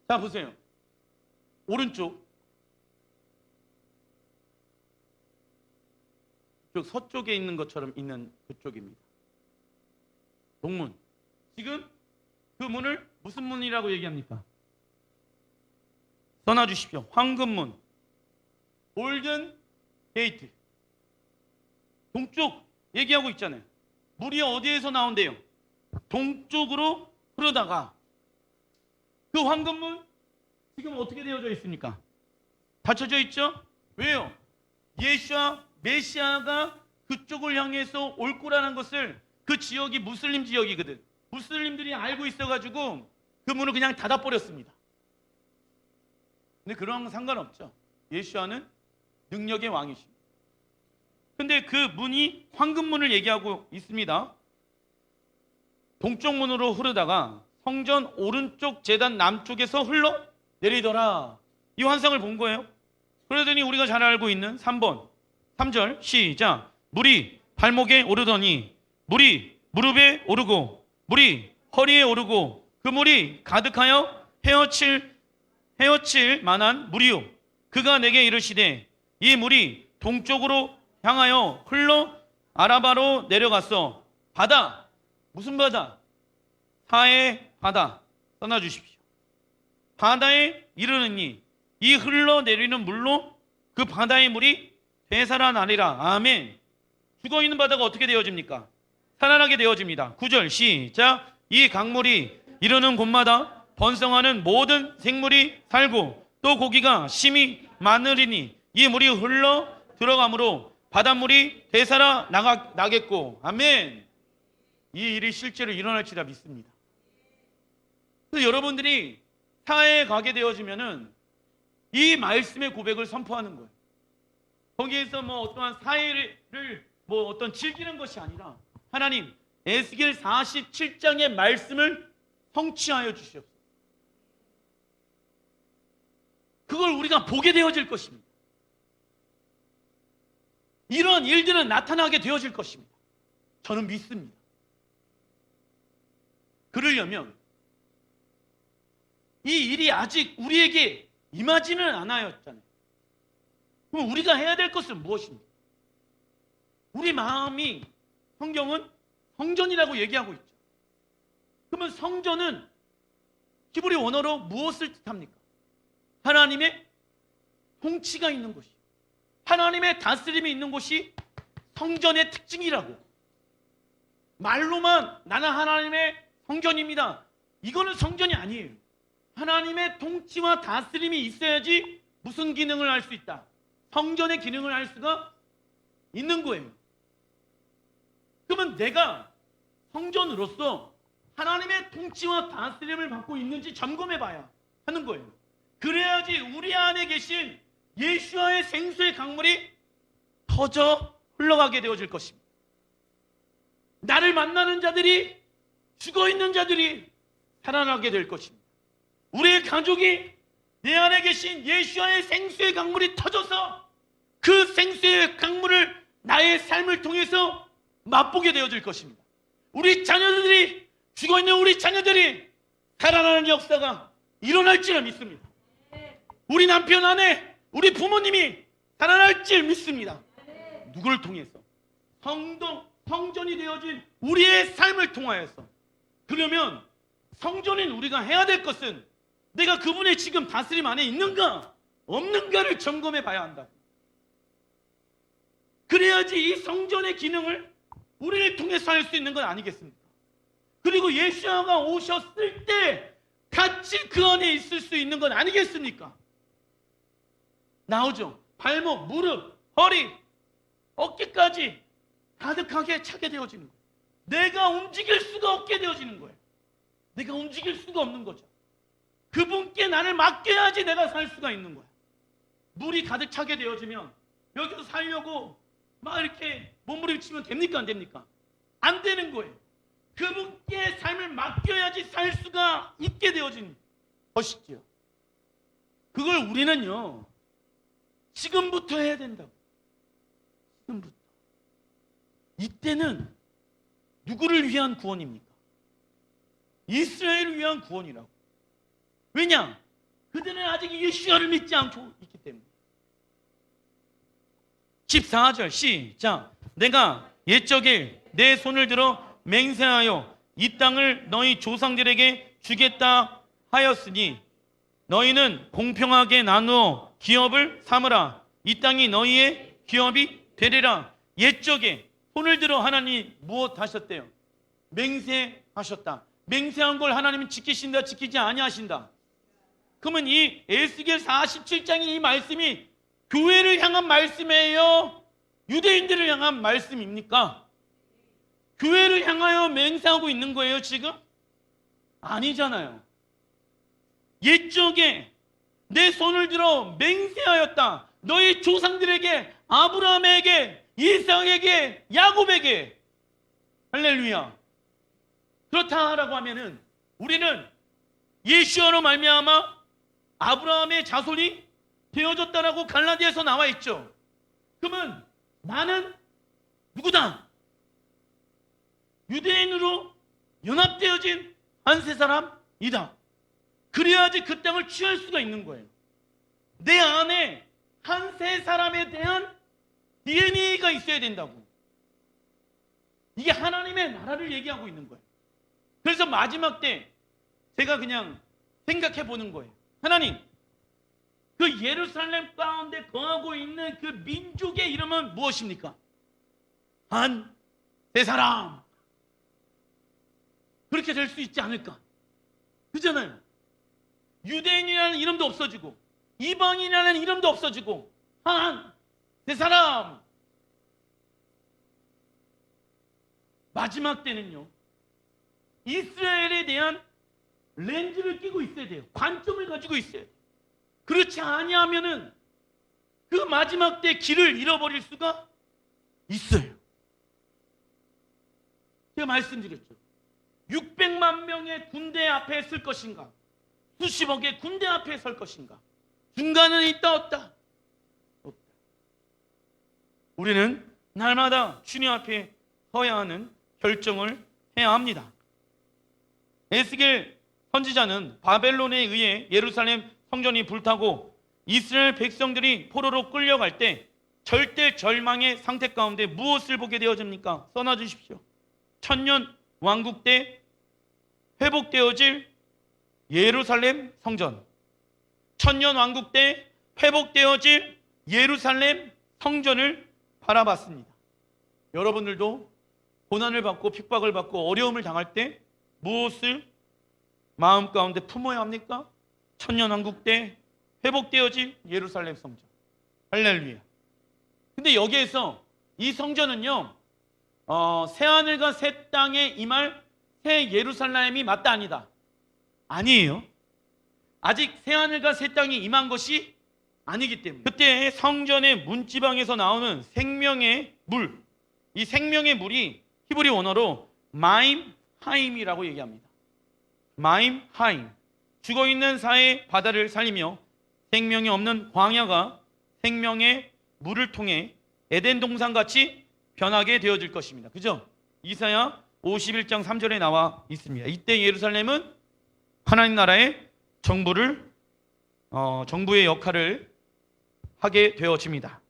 자 보세요. 오른쪽, 서쪽에 있는 것처럼 있는 그쪽입니다. 동문. 지금 그 문을 무슨 문이라고 얘기합니까? 써놔주십시오. 황금문, 골든 게이트. 동쪽 얘기하고 있잖아요. 물이 어디에서 나온대요? 동쪽으로 흐르다가 그 황금문 지금 어떻게 되어져 있습니까? 닫혀져 있죠? 왜요? 예수와 메시아가 그쪽을 향해서 올 거라는 것을, 그 지역이 무슬림 지역이거든. 무슬림들이 알고 있어가지고 그 문을 그냥 닫아버렸습니다. 근데 그런 건 상관없죠. 예수와는 능력의 왕이십니다. 근데 그 문이 황금문을 얘기하고 있습니다. 동쪽 문으로 흐르다가 성전 오른쪽 제단 남쪽에서 흘러 내리더라. 이 환상을 본 거예요. 그러더니 우리가 잘 알고 있는 3번 3절 시작. 물이 발목에 오르더니 물이 무릎에 오르고 물이 허리에 오르고 그 물이 가득하여 헤어칠 만한 물이요. 그가 내게 이르시되 이 물이 동쪽으로 향하여 흘러 아라바로 내려갔어. 바다. 무슨 바다? 사해 바다. 써놔주십시오. 바다에 이르느니 이 흘러내리는 물로 그 바다의 물이 되살아나리라. 아멘. 죽어있는 바다가 어떻게 되어집니까? 살아나게 되어집니다. 9절 시작. 이 강물이 이르는 곳마다 번성하는 모든 생물이 살고 또 고기가 심히 많으리니 이 물이 흘러 들어가므로 바닷물이 되살아나겠고. 아멘. 이 일이 실제로 일어날지라 믿습니다. 그래서 여러분들이 사회에 가게 되어지면은 이 말씀의 고백을 선포하는 거예요. 거기에서 뭐 어떠한 사회를 뭐 어떤 즐기는 것이 아니라 하나님 에스겔 47장의 말씀을 성취하여 주시옵소서. 그걸 우리가 보게 되어질 것입니다. 이런 일들은 나타나게 되어질 것입니다. 저는 믿습니다. 그러려면 이 일이 아직 우리에게 임하지는 않았잖아요. 그럼 우리가 해야 될 것은 무엇입니까? 우리 마음이 성경은 성전이라고 얘기하고 있죠. 그러면 성전은 히브리 원어로 무엇을 뜻합니까? 하나님의 통치가 있는 곳이, 하나님의 다스림이 있는 곳이 성전의 특징이라고. 말로만 나는 하나님의 성전입니다, 이거는 성전이 아니에요. 하나님의 통치와 다스림이 있어야지 무슨 기능을 할 수 있다, 성전의 기능을 할 수가 있는 거예요. 그러면 내가 성전으로서 하나님의 통치와 다스림을 받고 있는지 점검해 봐야 하는 거예요. 그래야지 우리 안에 계신 예수와의 생수의 강물이 터져 흘러가게 되어질 것입니다. 나를 만나는 자들이, 죽어있는 자들이 살아나게 될 것입니다. 우리의 가족이 내 안에 계신 예수와의 생수의 강물이 터져서 그 생수의 강물을 나의 삶을 통해서 맛보게 되어질 것입니다. 우리 자녀들이, 죽어있는 우리 자녀들이 살아나는 역사가 일어날 줄 믿습니다. 우리 남편, 아내, 우리 부모님이 살아날 줄 믿습니다. 누구를 통해서? 성전이 되어진 우리의 삶을 통하여서. 그러면 성전인 우리가 해야 될 것은 내가 그분의 지금 다스림 안에 있는가 없는가를 점검해 봐야 한다. 그래야지 이 성전의 기능을 우리를 통해서 할 수 있는 건 아니겠습니까? 그리고 예수가 오셨을 때 같이 그 안에 있을 수 있는 건 아니겠습니까? 나오죠. 발목, 무릎, 허리, 어깨까지 가득하게 차게 되어지는 거예요. 내가 움직일 수가 없게 되어지는 거예요. 내가 움직일 수가 없는 거죠. 그분께 나를 맡겨야지 내가 살 수가 있는 거야. 물이 가득 차게 되어지면 여기서 살려고 막 이렇게 몸부림치면 됩니까? 안 됩니까? 안 되는 거예요. 그분께 삶을 맡겨야지 살 수가 있게 되어진 것이지요. 그걸 우리는요, 지금부터 해야 된다고. 지금부터. 이때는 누구를 위한 구원입니까? 이스라엘을 위한 구원이라고. 왜냐? 그들은 아직 예수를 믿지 않고 있기 때문에. 14절 시작. 내가 옛적에 내 손을 들어 맹세하여 이 땅을 너희 조상들에게 주겠다 하였으니 너희는 공평하게 나누어 기업을 삼으라. 이 땅이 너희의 기업이 되리라. 옛적에 손을 들어 하나님이 무엇 하셨대요? 맹세하셨다. 맹세한 걸 하나님은 지키신다, 지키지 아니하신다. 그러면 이 에스겔 47장의 이 말씀이 교회를 향한 말씀이에요? 유대인들을 향한 말씀입니까? 교회를 향하여 맹세하고 있는 거예요, 지금? 아니잖아요. 옛적에 내 손을 들어 맹세하였다. 너희 조상들에게, 아브라함에게, 이삭에게, 야곱에게. 할렐루야. 그렇다라고 하면은 우리는 예수로 말미암아 아브라함의 자손이 되어졌다라고 갈라디아서 나와 있죠. 그러면 나는 누구다? 유대인으로 연합되어진 한 세 사람이다. 그래야지 그 땅을 취할 수가 있는 거예요. 내 안에 한 세 사람에 대한 DNA가 있어야 된다고. 이게 하나님의 나라를 얘기하고 있는 거예요. 그래서 마지막 때 제가 그냥 생각해 보는 거예요. 하나님, 그 예루살렘 가운데 거하고 있는 그 민족의 이름은 무엇입니까? 한 세 사람. 그렇게 될 수 있지 않을까? 그잖아요. 유대인이라는 이름도 없어지고 이방인이라는 이름도 없어지고 한 세 사람. 마지막 때는요, 이스라엘에 대한 렌즈를 끼고 있어야 돼요. 관점을 가지고 있어야 돼요. 그렇지 아니하면은 그 마지막 때 길을 잃어버릴 수가 있어요. 제가 말씀드렸죠. 600만 명의 군대 앞에 설 것인가, 수십억의 군대 앞에 설 것인가. 중간은 있다 없다? 없다. 우리는 날마다 주님 앞에 서야 하는 결정을 해야 합니다. 에스겔 선지자는 바벨론에 의해 예루살렘 성전이 불타고 이스라엘 백성들이 포로로 끌려갈 때 절대 절망의 상태 가운데 무엇을 보게 되어집니까? 써놔 주십시오. 천년 왕국 때 회복되어질 예루살렘 성전, 천년 왕국 때 회복되어질 예루살렘 성전을 바라봤습니다. 여러분들도 고난을 받고 핍박을 받고 어려움을 당할 때 무엇을 마음 가운데 품어야 합니까? 천년 왕국 때 회복되어질 예루살렘 성전. 할렐루야. 근데 여기에서 이 성전은요, 새하늘과 새 땅에 임할 새 예루살렘이 맞다 아니다? 아니에요. 아직 새하늘과 새 땅이 임한 것이 아니기 때문에 그때 성전의 문지방에서 나오는 생명의 물, 이 생명의 물이 히브리 원어로 마임 하임이라고 얘기합니다. 마임 하임, 죽어있는 사의 바다를 살리며 생명이 없는 광야가 생명의 물을 통해 에덴 동산같이 변하게 되어질 것입니다. 그죠? 이사야 51장 3절에 나와 있습니다. 이때 예루살렘은 하나님 나라의 정부의 역할을 하게 되어집니다.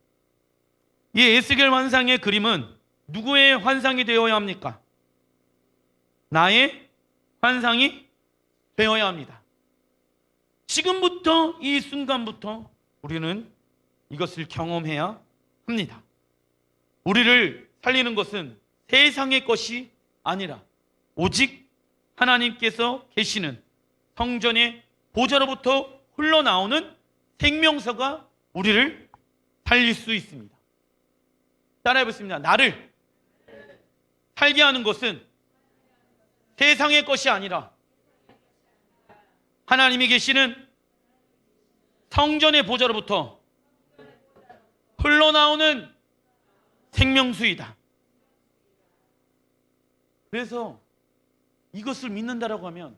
이 에스겔 환상의 그림은 누구의 환상이 되어야 합니까? 나의 환상이 되어야 합니다. 지금부터 이 순간부터 우리는 이것을 경험해야 합니다. 우리를 살리는 것은 세상의 것이 아니라 오직 하나님께서 계시는 성전의 보좌로부터 흘러나오는 생명서가 우리를 살릴 수 있습니다. 따라해보겠습니다. 나를 살게 하는 것은 세상의 것이 아니라 하나님이 계시는 성전의 보좌로부터 흘러나오는 생명수이다. 그래서 이것을 믿는다라고 하면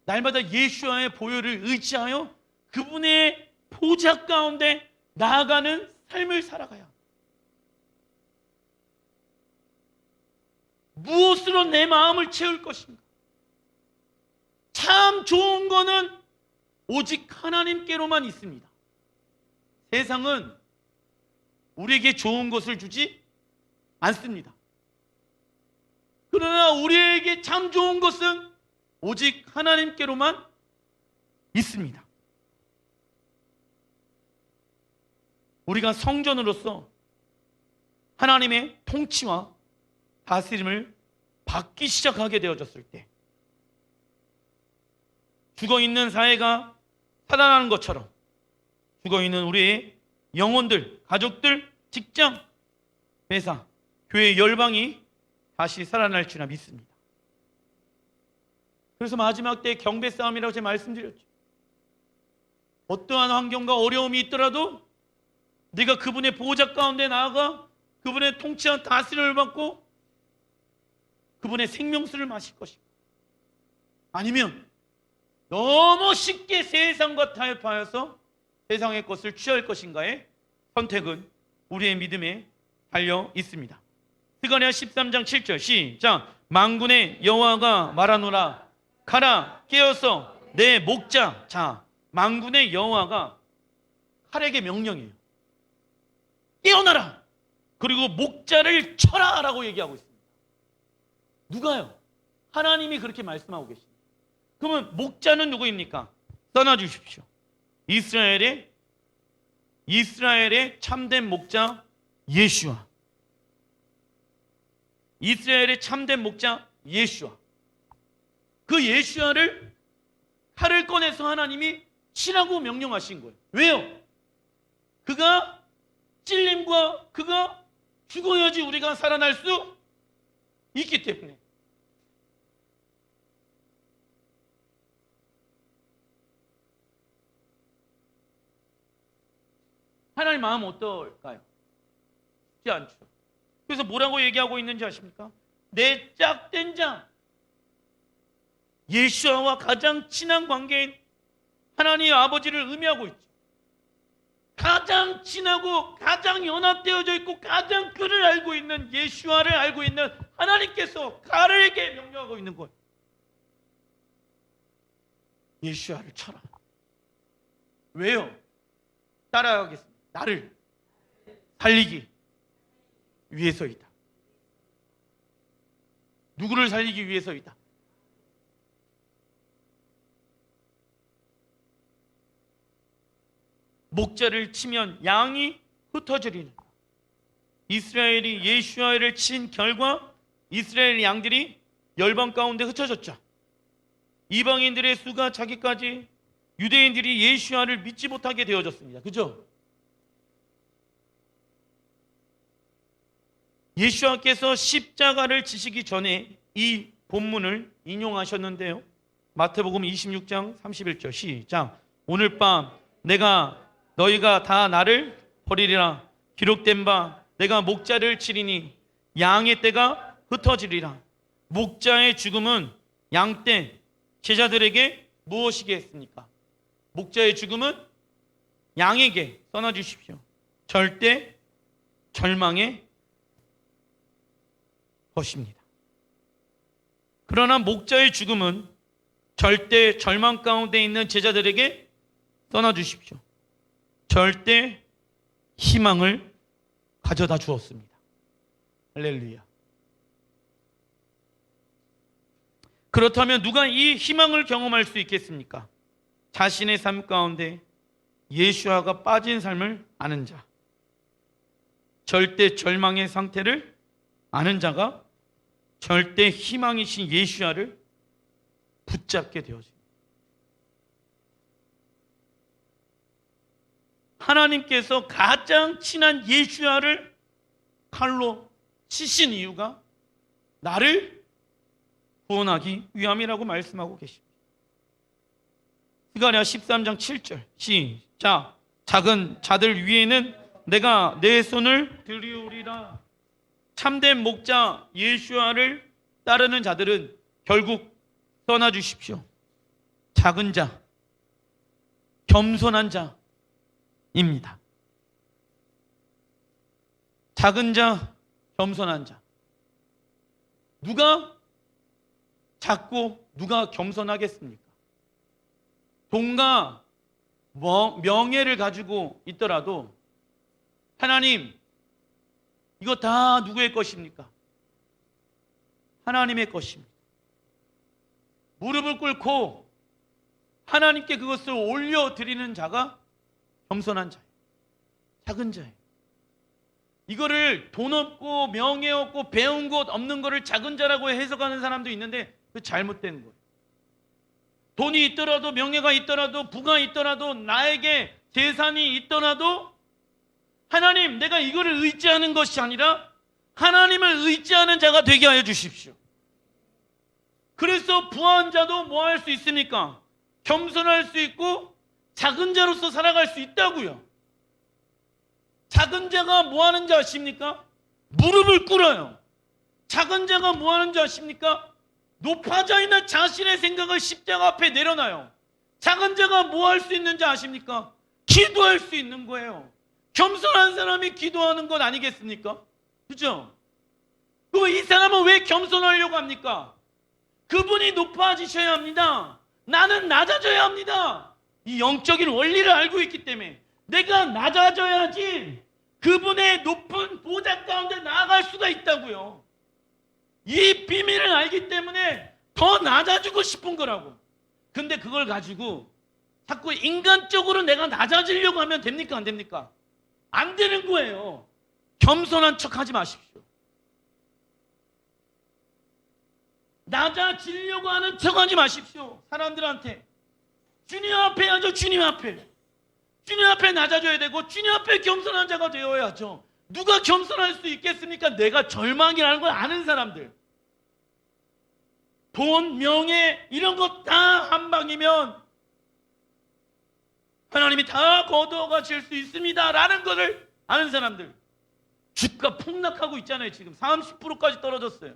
날마다 예수와의 보혈을 의지하여 그분의 보좌 가운데 나아가는 삶을 살아가야 합니다. 무엇으로 내 마음을 채울 것인가? 참 좋은 거는 오직 하나님께로만 있습니다. 세상은 우리에게 좋은 것을 주지 않습니다. 그러나 우리에게 참 좋은 것은 오직 하나님께로만 있습니다. 우리가 성전으로서 하나님의 통치와 다스림을 받기 시작하게 되어졌을 때 죽어있는 사회가 살아나는 것처럼 죽어있는 우리의 영혼들, 가족들, 직장, 회사, 교회 열방이 다시 살아날 줄이라 믿습니다. 그래서 마지막 때 경배 싸움이라고 제가 말씀드렸죠. 어떠한 환경과 어려움이 있더라도 네가 그분의 보호자 가운데 나아가 그분의 통치와 다스림을 받고 그분의 생명수를 마실 것이고, 아니면 너무 쉽게 세상과 타협하여서 세상의 것을 취할 것인가의 선택은 우리의 믿음에 달려 있습니다. 스가랴 13장 7절 시작. 만군의 여호와가 말하노라, 가라 깨어서 내 목자. 자, 만군의 여호와가 칼에게 명령이에요. 깨어나라. 그리고 목자를 쳐라 라고 얘기하고 있습니다. 누가요? 하나님이 그렇게 말씀하고 계십니다. 그러면 목자는 누구입니까? 떠나주십시오. 이스라엘의 참된 목자 예수와. 이스라엘의 참된 목자 예수와. 그 예수와를 칼을 꺼내서 하나님이 치라고 명령하신 거예요. 왜요? 그가 찔림과 그가 죽어야지 우리가 살아날 수 있기 때문에. 하나님 마음은 어떨까요? 쉽지 않죠. 그래서 뭐라고 얘기하고 있는지 아십니까? 내 짝된 자, 예수와 가장 친한 관계인 하나님 아버지를 의미하고 있죠. 가장 친하고 가장 연합되어져 있고 가장 그를 알고 있는 예수와를 알고 있는 하나님께서 가르에게 명령하고 있는 거예요. 예수와를 쳐라. 왜요? 따라가겠습니다. 나를 살리기 위해서이다. 누구를 살리기 위해서이다. 목자를 치면 양이 흩어지리니 이스라엘이 예수아를 친 결과 이스라엘 양들이 열방 가운데 흩어졌죠. 이방인들의 수가 자기까지 유대인들이 예수아를 믿지 못하게 되어졌습니다. 그죠? 예수아께서 십자가를 지시기 전에 이 본문을 인용하셨는데요. 마태복음 26장 31절 시작. 오늘 밤 너희가 다 나를 버리리라. 기록된 바 내가 목자를 치리니 양의 떼가 흩어지리라. 목자의 죽음은 양떼 제자들에게 무엇이겠습니까? 목자의 죽음은 양에게 떠나주십시오. 절대 절망의 것입니다. 그러나 목자의 죽음은 절대 절망 가운데 있는 제자들에게 떠나주십시오. 절대 희망을 가져다 주었습니다. 할렐루야. 그렇다면 누가 이 희망을 경험할 수 있겠습니까? 자신의 삶 가운데 예수아가 빠진 삶을 아는 자, 절대 절망의 상태를 아는 자가 절대 희망이신 예수아를 붙잡게 되어집니다. 하나님께서 가장 친한 예수아를 칼로 치신 이유가 나를 구원하기 위함이라고 말씀하고 계십니다. 스가랴 13장 7절 시작. 작은 자들 위에는 내가 내 손을 들이우리라. 참된 목자 예수아를 따르는 자들은 결국 떠나주십시오. 작은 자, 겸손한 자입니다. 작은 자, 겸손한 자. 누가 작고 누가 겸손하겠습니까? 돈과 명예를 가지고 있더라도 하나님, 이거 다 누구의 것입니까? 하나님의 것입니다. 무릎을 꿇고 하나님께 그것을 올려드리는 자가 겸손한 자예요. 작은 자예요. 이거를 돈 없고 명예 없고 배운 것 없는 거를 작은 자라고 해석하는 사람도 있는데 그 잘못된 거예요. 돈이 있더라도 명예가 있더라도 부가 있더라도 나에게 재산이 있더라도 하나님, 내가 이거를 의지하는 것이 아니라 하나님을 의지하는 자가 되게 하여 주십시오. 그래서 부한 자도 뭐 할 수 있습니까? 겸손할 수 있고 작은 자로서 살아갈 수 있다고요. 작은 자가 뭐 하는 줄 아십니까? 무릎을 꿇어요. 작은 자가 뭐 하는 줄 아십니까? 높아져 있는 자신의 생각을 십자가 앞에 내려놔요. 작은 자가 뭐 할 수 있는지 아십니까? 기도할 수 있는 거예요. 겸손한 사람이 기도하는 것 아니겠습니까? 그죠? 그럼 이 사람은 왜 겸손하려고 합니까? 그분이 높아지셔야 합니다. 나는 낮아져야 합니다. 이 영적인 원리를 알고 있기 때문에 내가 낮아져야지 그분의 높은 보좌 가운데 나아갈 수가 있다고요. 이 비밀을 알기 때문에 더 낮아지고 싶은 거라고. 근데 그걸 가지고 자꾸 인간적으로 내가 낮아지려고 하면 됩니까? 안 됩니까? 안 되는 거예요. 겸손한 척 하지 마십시오. 낮아지려고 하는 척 하지 마십시오. 사람들한테. 주님 앞에 해야죠. 주님 앞에. 주님 앞에 낮아져야 되고 주님 앞에 겸손한 자가 되어야죠. 누가 겸손할 수 있겠습니까? 내가 절망이라는 걸 아는 사람들. 돈, 명예 이런 거 다 한 방이면 하나님이 다 거두어 가실 수 있습니다 라는 것을 아는 사람들. 주가 폭락하고 있잖아요. 지금 30%까지 떨어졌어요.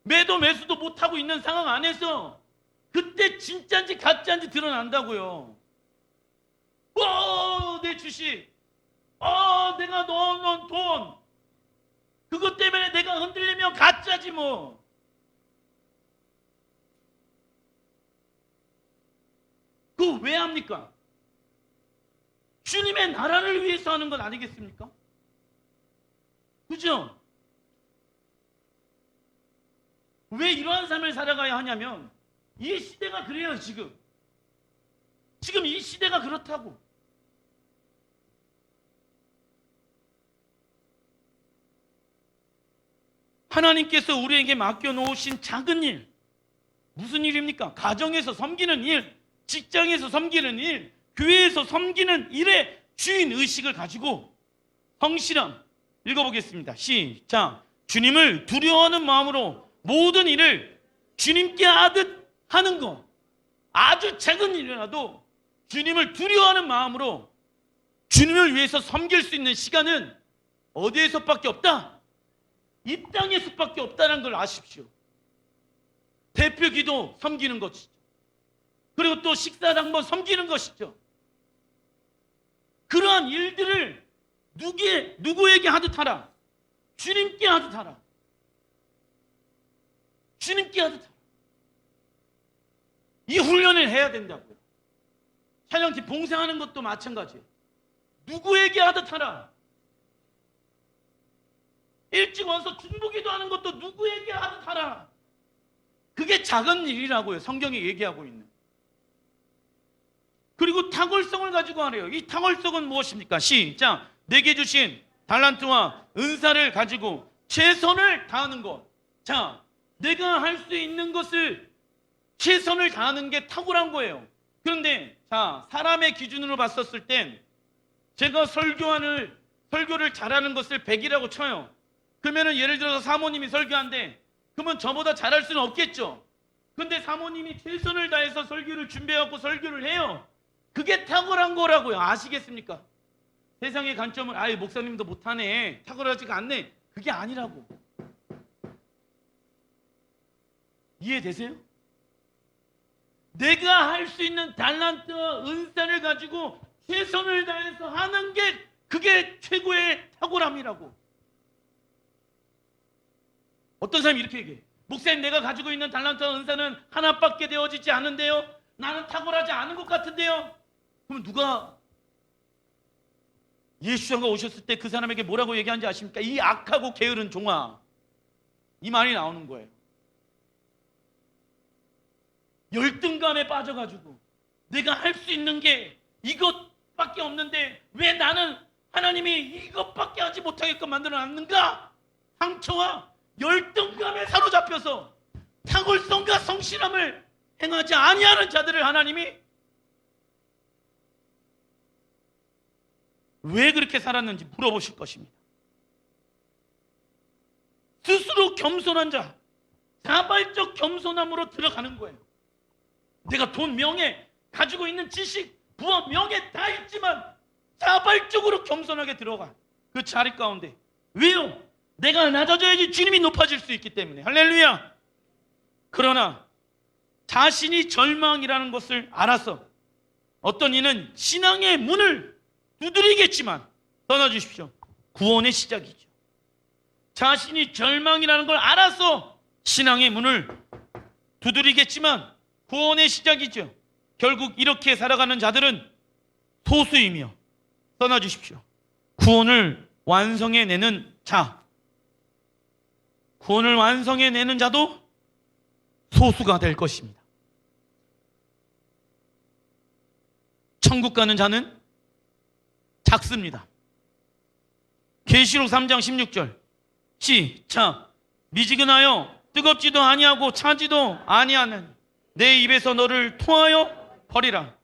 매수도 못하고 있는 상황 안에서 그때 진짜인지 가짜인지 드러난다고요. 내 주식, 내가 넣어놓은 돈, 그것 때문에 내가 흔들리면 가짜지 뭐. 그거 왜 합니까? 주님의 나라를 위해서 하는 것 아니겠습니까? 그죠? 왜 이러한 삶을 살아가야 하냐면 이 시대가 그래요. 지금 이 시대가 그렇다고. 하나님께서 우리에게 맡겨놓으신 작은 일, 무슨 일입니까? 가정에서 섬기는 일, 직장에서 섬기는 일, 교회에서 섬기는 일의 주인의식을 가지고 성실함, 읽어보겠습니다. 시작. 주님을 두려워하는 마음으로 모든 일을 주님께 하듯 하는 것. 아주 작은 일이라도 주님을 두려워하는 마음으로 주님을 위해서 섬길 수 있는 시간은 어디에서밖에 없다? 이 땅에서밖에 없다는 걸 아십시오. 대표 기도 섬기는 것이죠. 그리고 또 식사를 한번 섬기는 것이죠. 그러한 일들을 누구에게 하듯 하라? 주님께 하듯 하라. 주님께 하듯 하라. 이 훈련을 해야 된다고요. 찬양팀 봉사하는 것도 마찬가지예요. 누구에게 하듯 하라. 일찍 와서 중보기도 하는 것도 누구에게 하듯 하라. 그게 작은 일이라고요. 성경이 얘기하고 있는. 그리고 탁월성을 가지고 하래요. 이 탁월성은 무엇입니까? 시작. 내게 주신 달란트와 은사를 가지고 최선을 다하는 것. 자, 내가 할 수 있는 것을 최선을 다하는 게 탁월한 거예요. 그런데 자, 사람의 기준으로 봤었을 땐 제가 설교를 잘하는 것을 100이라고 쳐요. 그러면은 예를 들어서 사모님이 설교한대. 그러면 저보다 잘할 수는 없겠죠. 근데 사모님이 최선을 다해서 설교를 준비해갖고 설교를 해요. 그게 탁월한 거라고요. 아시겠습니까? 세상의 관점은 아예 목사님도 못하네, 탁월하지가 않네, 그게 아니라고. 이해되세요? 내가 할 수 있는 달란트와 은사를 가지고 최선을 다해서 하는 게 그게 최고의 탁월함이라고. 어떤 사람이 이렇게 얘기해. 목사님, 내가 가지고 있는 달란트와 은사는 하나밖에 되어지지 않은데요, 나는 탁월하지 않은 것 같은데요. 그럼 누가 예수님과 오셨을 때 그 사람에게 뭐라고 얘기하는지 아십니까? 이 악하고 게으른 종아, 이 말이 나오는 거예요. 열등감에 빠져가지고 내가 할 수 있는 게 이것밖에 없는데 왜 나는 하나님이 이것밖에 하지 못하게끔 만들어놨는가? 상처와 열등감에 사로잡혀서 탁월성과 성실함을 행하지 아니하는 자들을 하나님이 왜 그렇게 살았는지 물어보실 것입니다. 스스로 겸손한 자, 자발적 겸손함으로 들어가는 거예요. 내가 돈, 명예, 가지고 있는 지식, 부와 명예 다 있지만 자발적으로 겸손하게 들어가. 그 자리 가운데. 왜요? 내가 낮아져야지 주님이 높아질 수 있기 때문에. 할렐루야. 그러나 자신이 절망이라는 것을 알아서 어떤 이는 신앙의 문을 두드리겠지만, 떠나주십시오. 구원의 시작이죠. 자신이 절망이라는 걸 알아서 신앙의 문을 두드리겠지만 구원의 시작이죠. 결국 이렇게 살아가는 자들은 소수이며, 떠나주십시오. 구원을 완성해내는 자, 구원을 완성해내는 자도 소수가 될 것입니다. 천국 가는 자는 작습니다. 계시록 3장 16절 시작. 미지근하여 뜨겁지도 아니하고 차지도 아니하는 내 입에서 너를 토하여 버리라.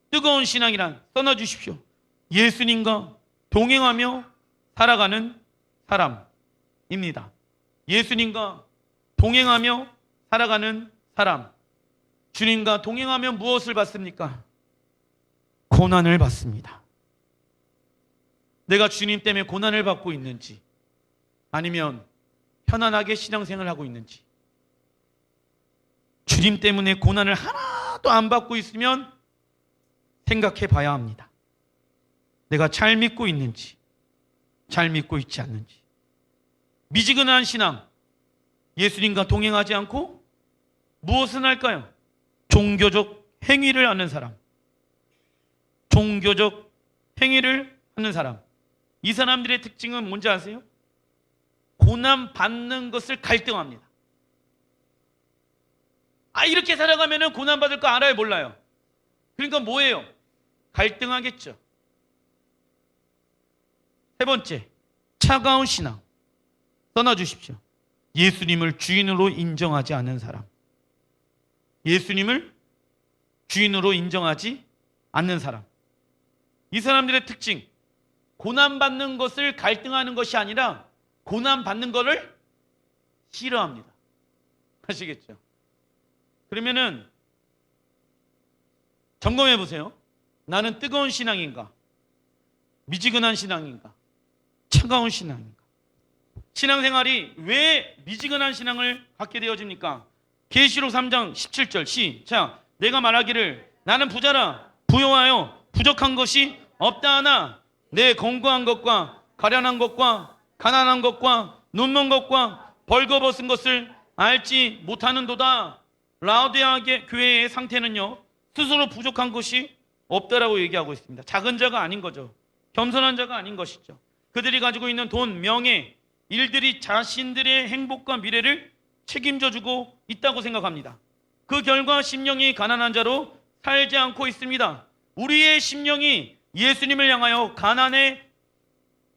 뜨거운 신앙이란, 떠나주십시오, 예수님과 동행하며 살아가는 사람입니다. 예수님과 동행하며 살아가는 사람. 주님과 동행하며 무엇을 받습니까? 고난을 받습니다. 내가 주님 때문에 고난을 받고 있는지, 아니면 편안하게 신앙생활을 하고 있는지. 주님 때문에 고난을 하나도 안 받고 있으면 생각해 봐야 합니다. 내가 잘 믿고 있는지, 잘 믿고 있지 않는지. 미지근한 신앙, 예수님과 동행하지 않고 무엇을 할까요? 종교적 행위를 하는 사람. 종교적 행위를 하는 사람. 이 사람들의 특징은 뭔지 아세요? 고난 받는 것을 갈등합니다. 이렇게 살아가면 고난 받을 거 알아요, 몰라요? 그러니까 뭐예요? 갈등하겠죠. 세 번째, 차가운 신앙. 써놔주십시오. 예수님을 주인으로 인정하지 않는 사람. 예수님을 주인으로 인정하지 않는 사람. 이 사람들의 특징, 고난받는 것을 갈등하는 것이 아니라 고난받는 것을 싫어합니다. 아시겠죠? 그러면은 점검해 보세요. 나는 뜨거운 신앙인가? 미지근한 신앙인가? 차가운 신앙인가? 신앙생활이 왜 미지근한 신앙을 갖게 되어집니까? 계시록 3장 17절 시작. 내가 말하기를 나는 부자라 부요하여 부족한 것이 없다 하나 내 건고한 것과 가련한 것과 가난한 것과 눈먼 것과 벌거벗은 것을 알지 못하는도다. 라오디아 교회의 상태는요, 스스로 부족한 것이 없다라고 얘기하고 있습니다. 작은 자가 아닌 거죠. 겸손한 자가 아닌 것이죠. 그들이 가지고 있는 돈, 명예, 일들이 자신들의 행복과 미래를 책임져주고 있다고 생각합니다. 그 결과 심령이 가난한 자로 살지 않고 있습니다. 우리의 심령이 예수님을 향하여 가난해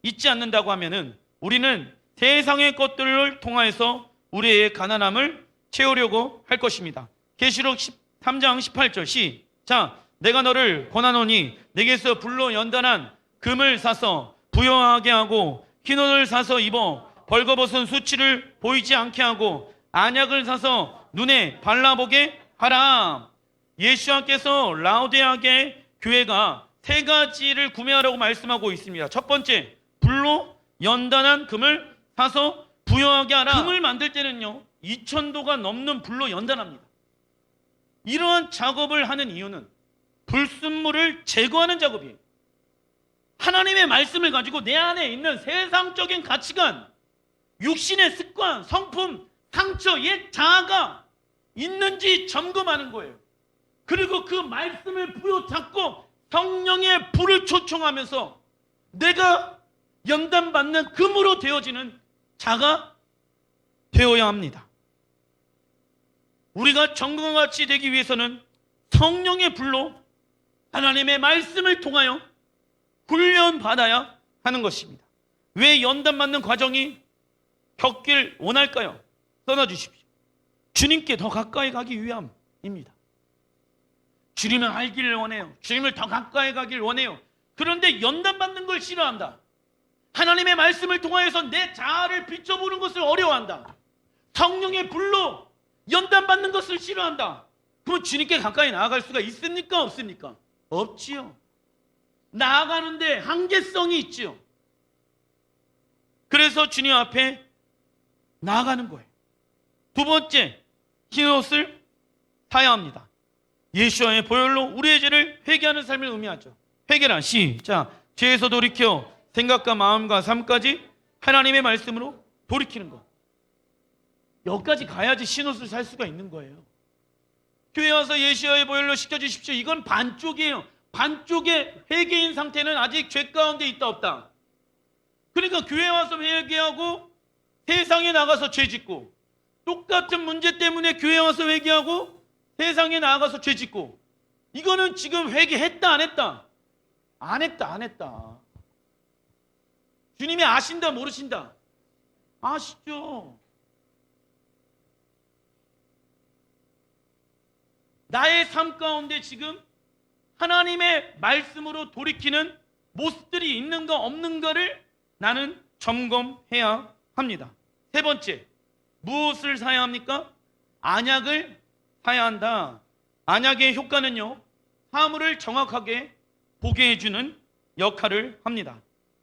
있지 않는다고 하면은 우리는 세상의 것들을 통하여서 우리의 가난함을 채우려고 할 것입니다. 계시록 3장 18절 시작. 내가 너를 권하노니 내게서 불로 연단한 금을 사서 부요하게 하고 흰 옷을 사서 입어 벌거벗은 수치를 보이지 않게 하고 안약을 사서 눈에 발라보게 하라. 예수님께서 라오디아 교회가 세 가지를 구매하라고 말씀하고 있습니다. 첫 번째, 불로 연단한 금을 사서 부요하게 하라. 금을 만들 때는요 2000도가 넘는 불로 연단합니다. 이러한 작업을 하는 이유는 불순물을 제거하는 작업이에요. 하나님의 말씀을 가지고 내 안에 있는 세상적인 가치관, 육신의 습관, 성품, 상처, 옛 자아가 있는지 점검하는 거예요. 그리고 그 말씀을 부여잡고 성령의 불을 초청하면서 내가 연단받는 금으로 되어지는 자가 되어야 합니다. 우리가 정금같이 되기 위해서는 성령의 불로 하나님의 말씀을 통하여 훈련받아야 하는 것입니다. 왜 연단받는 과정이 겪길 원할까요? 써놔주십시오. 주님께 더 가까이 가기 위함입니다. 주님을 알기를 원해요. 주님을 더 가까이 가길 원해요. 그런데 연단받는 걸 싫어한다. 하나님의 말씀을 통하여서 내 자아를 비춰보는 것을 어려워한다. 성령의 불로 연단받는 것을 싫어한다. 그럼 주님께 가까이 나아갈 수가 있습니까? 없습니까? 없지요. 나아가는데 한계성이 있지요. 그래서 주님 앞에 나아가는 거예요. 두 번째, 흰옷을 사야 합니다. 예수와의 보혈로 우리의 죄를 회개하는 삶을 의미하죠. 회개란 시작. 죄에서 돌이켜 생각과 마음과 삶까지 하나님의 말씀으로 돌이키는 것. 여기까지 가야지 흰옷을 살 수가 있는 거예요. 교회 와서 예수와의 보혈로 씻겨주십시오. 이건 반쪽이에요. 반쪽의 회개인 상태는 아직 죄 가운데 있다 없다. 그러니까 교회 와서 회개하고 세상에 나가서 죄 짓고, 똑같은 문제 때문에 교회 와서 회개하고 세상에 나가서 죄 짓고, 이거는 지금 회개했다 안 했다? 안 했다 안 했다. 주님이 아신다 모르신다? 아시죠. 나의 삶 가운데 지금 하나님의 말씀으로 돌이키는 모습들이 있는가 없는가를 나는 점검해야 합니다. 세 번째, 무엇을 사야 합니까? 안약을 사야 한다. 안약의 효과는요, 사물을 정확하게 보게 해주는 역할을 합니다.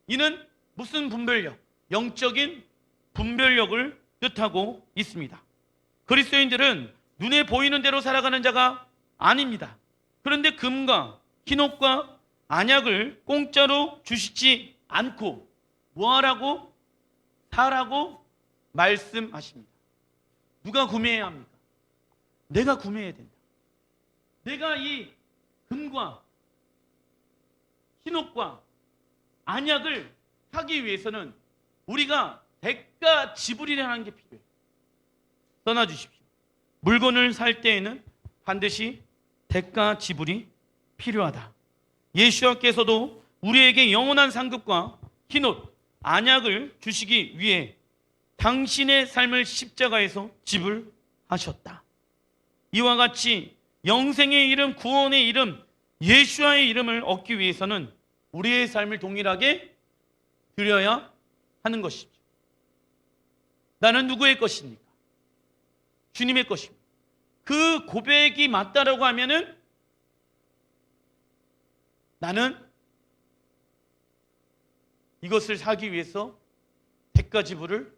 이는 무슨 분별력? 영적인 분별력을 뜻하고 있습니다. 그리스도인들은 눈에 보이는 대로 살아가는 자가 아닙니다. 그런데 금과 흰옷과 안약을 공짜로 주시지 않고 뭐하라고? 사라고 말씀하십니다. 누가 구매해야 합니까? 내가 구매해야 된다. 내가 이 금과 흰옷과 안약을 사기 위해서는 우리가 대가 지불이라는 게 필요해요. 떠나주십시오. 물건을 살 때에는 반드시 대가 지불이 필요하다. 예수님께서도 우리에게 영원한 상급과 흰옷, 안약을 주시기 위해 당신의 삶을 십자가에서 지불하셨다. 이와 같이 영생의 이름, 구원의 이름, 예수와의 이름을 얻기 위해서는 우리의 삶을 동일하게 드려야 하는 것이죠. 나는 누구의 것입니까? 주님의 것입니다. 그 고백이 맞다라고 하면은 나는 이것을 사기 위해서 대가 지불을,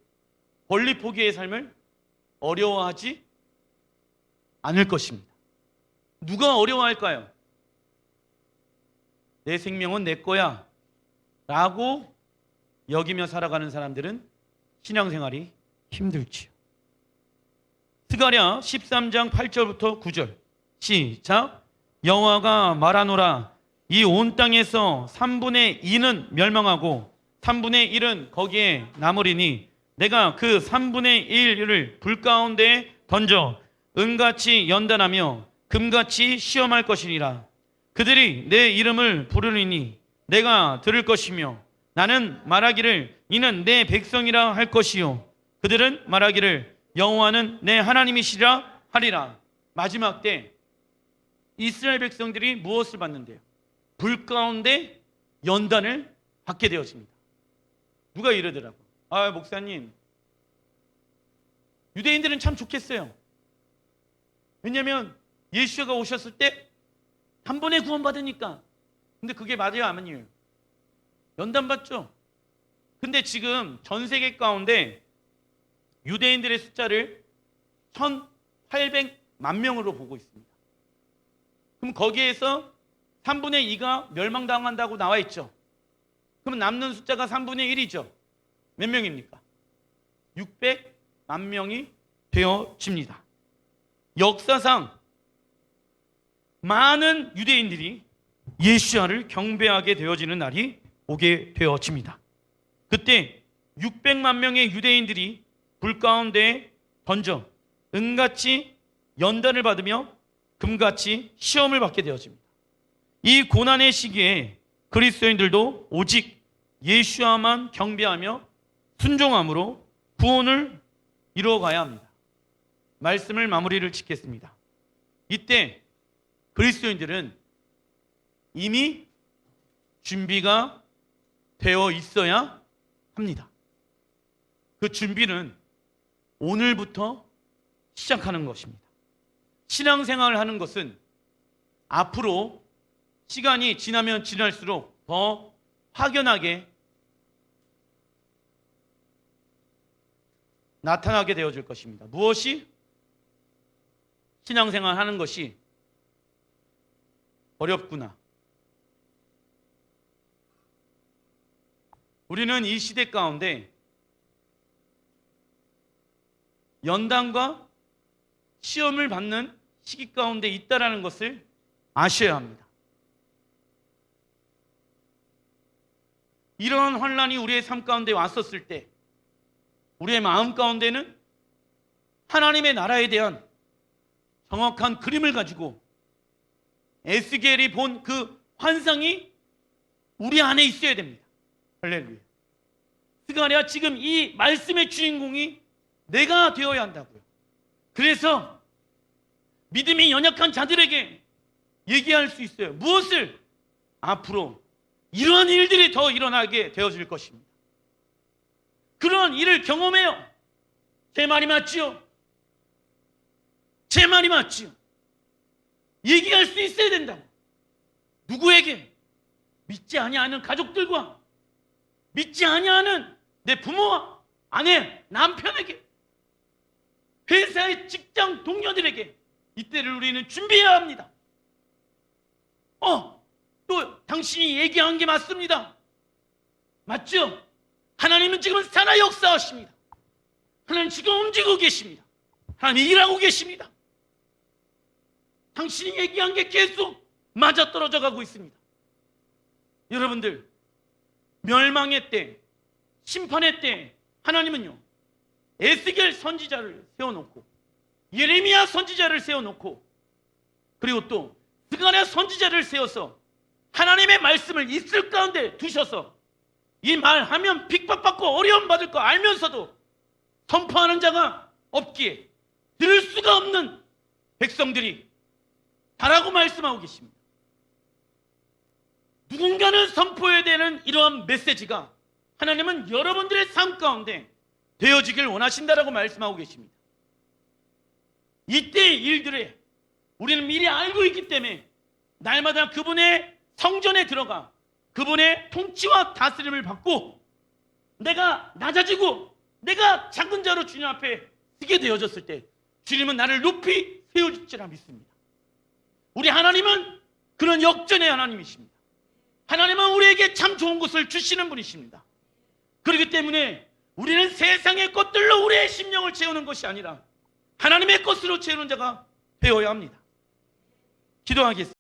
권리 포기의 삶을 어려워하지 않을 것입니다. 누가 어려워할까요? 내 생명은 내 거야 라고 여기며 살아가는 사람들은 신앙생활이 힘들지요. 스가랴 13장 8절부터 9절 시작. 여호와가 말하노라. 이 온 땅에서 3분의 2는 멸망하고 3분의 1은 거기에 남으리니 내가 그 3분의 1을 불 가운데 던져 은같이 연단하며 금같이 시험할 것이니라. 그들이 내 이름을 부르리니 내가 들을 것이며 나는 말하기를 이는 내 백성이라 할 것이요 그들은 말하기를 여호와는 내 하나님이시라 하리라. 마지막 때 이스라엘 백성들이 무엇을 받는데요? 불 가운데 연단을 받게 되어집니다. 누가 이러더라고. 아, 목사님, 유대인들은 참 좋겠어요. 왜냐하면 예수가 오셨을 때 한 번에 구원받으니까. 근데 그게 맞아요, 아니에요? 연단 받죠. 근데 지금 전 세계 가운데 유대인들의 숫자를 1,800만 명으로 보고 있습니다. 그럼 거기에서 3분의 2가 멸망당한다고 나와 있죠. 그럼 남는 숫자가 3분의 1이죠. 몇 명입니까? 600만 명이 되어집니다. 역사상 많은 유대인들이 예수야를 경배하게 되어지는 날이 오게 되어집니다. 그때 600만 명의 유대인들이 불 가운데 던져 은같이 연단을 받으며 금같이 시험을 받게 되어집니다. 이 고난의 시기에 그리스도인들도 오직 예수야만 경배하며 순종함으로 구원을 이루어가야 합니다. 말씀을 마무리를 짓겠습니다. 이때 그리스도인들은 이미 준비가 되어 있어야 합니다. 그 준비는 오늘부터 시작하는 것입니다. 신앙생활을 하는 것은 앞으로 시간이 지나면 지날수록 더 확연하게 나타나게 되어질 것입니다. 무엇이? 신앙생활 하는 것이 어렵구나. 우리는 이 시대 가운데 연단과 시험을 받는 시기 가운데 있다라는 것을 아셔야 합니다. 이러한 환난이 우리의 삶 가운데 왔었을 때 우리의 마음 가운데는 하나님의 나라에 대한 정확한 그림을 가지고 에스겔이 본 그 환상이 우리 안에 있어야 됩니다. 할렐루야. 스가랴 지금 이 말씀의 주인공이 내가 되어야 한다고요. 그래서 믿음이 연약한 자들에게 얘기할 수 있어요. 무엇을? 앞으로 이러한 일들이 더 일어나게 되어질 것입니다. 그런 일을 경험해요. 제 말이 맞지요? 제 말이 맞지요? 얘기할 수 있어야 된다. 누구에게? 믿지 아니하는 가족들과 믿지 아니하는 내 부모와 아내, 남편에게, 회사의 직장 동료들에게 이때를 우리는 준비해야 합니다. 또 당신이 얘기한 게 맞습니다. 맞죠? 하나님은 지금 살아 역사하십니다. 하나님 지금 움직이고 계십니다. 하나님 일하고 계십니다. 당신이 얘기한 게 계속 맞아떨어져 가고 있습니다. 여러분들, 멸망의 때, 심판의 때 하나님은요, 에스겔 선지자를 세워놓고 예레미야 선지자를 세워놓고 그리고 또 스가랴 선지자를 세워서 하나님의 말씀을 있을 가운데 두셔서 이 말하면 핍박받고 어려움 받을 거 알면서도 선포하는 자가 없기에 들을 수가 없는 백성들이 다라고 말씀하고 계십니다. 누군가는 선포해야 되는 이러한 메시지가 하나님은 여러분들의 삶 가운데 되어지길 원하신다라고 말씀하고 계십니다. 이때의 일들에 우리는 미리 알고 있기 때문에 날마다 그분의 성전에 들어가 그분의 통치와 다스림을 받고 내가 낮아지고 내가 작은 자로 주님 앞에 서게 되어졌을 때 주님은 나를 높이 세우실지라 믿습니다. 우리 하나님은 그런 역전의 하나님이십니다. 하나님은 우리에게 참 좋은 것을 주시는 분이십니다. 그렇기 때문에 우리는 세상의 것들로 우리의 심령을 채우는 것이 아니라 하나님의 것으로 채우는 자가 되어야 합니다. 기도하겠습니다.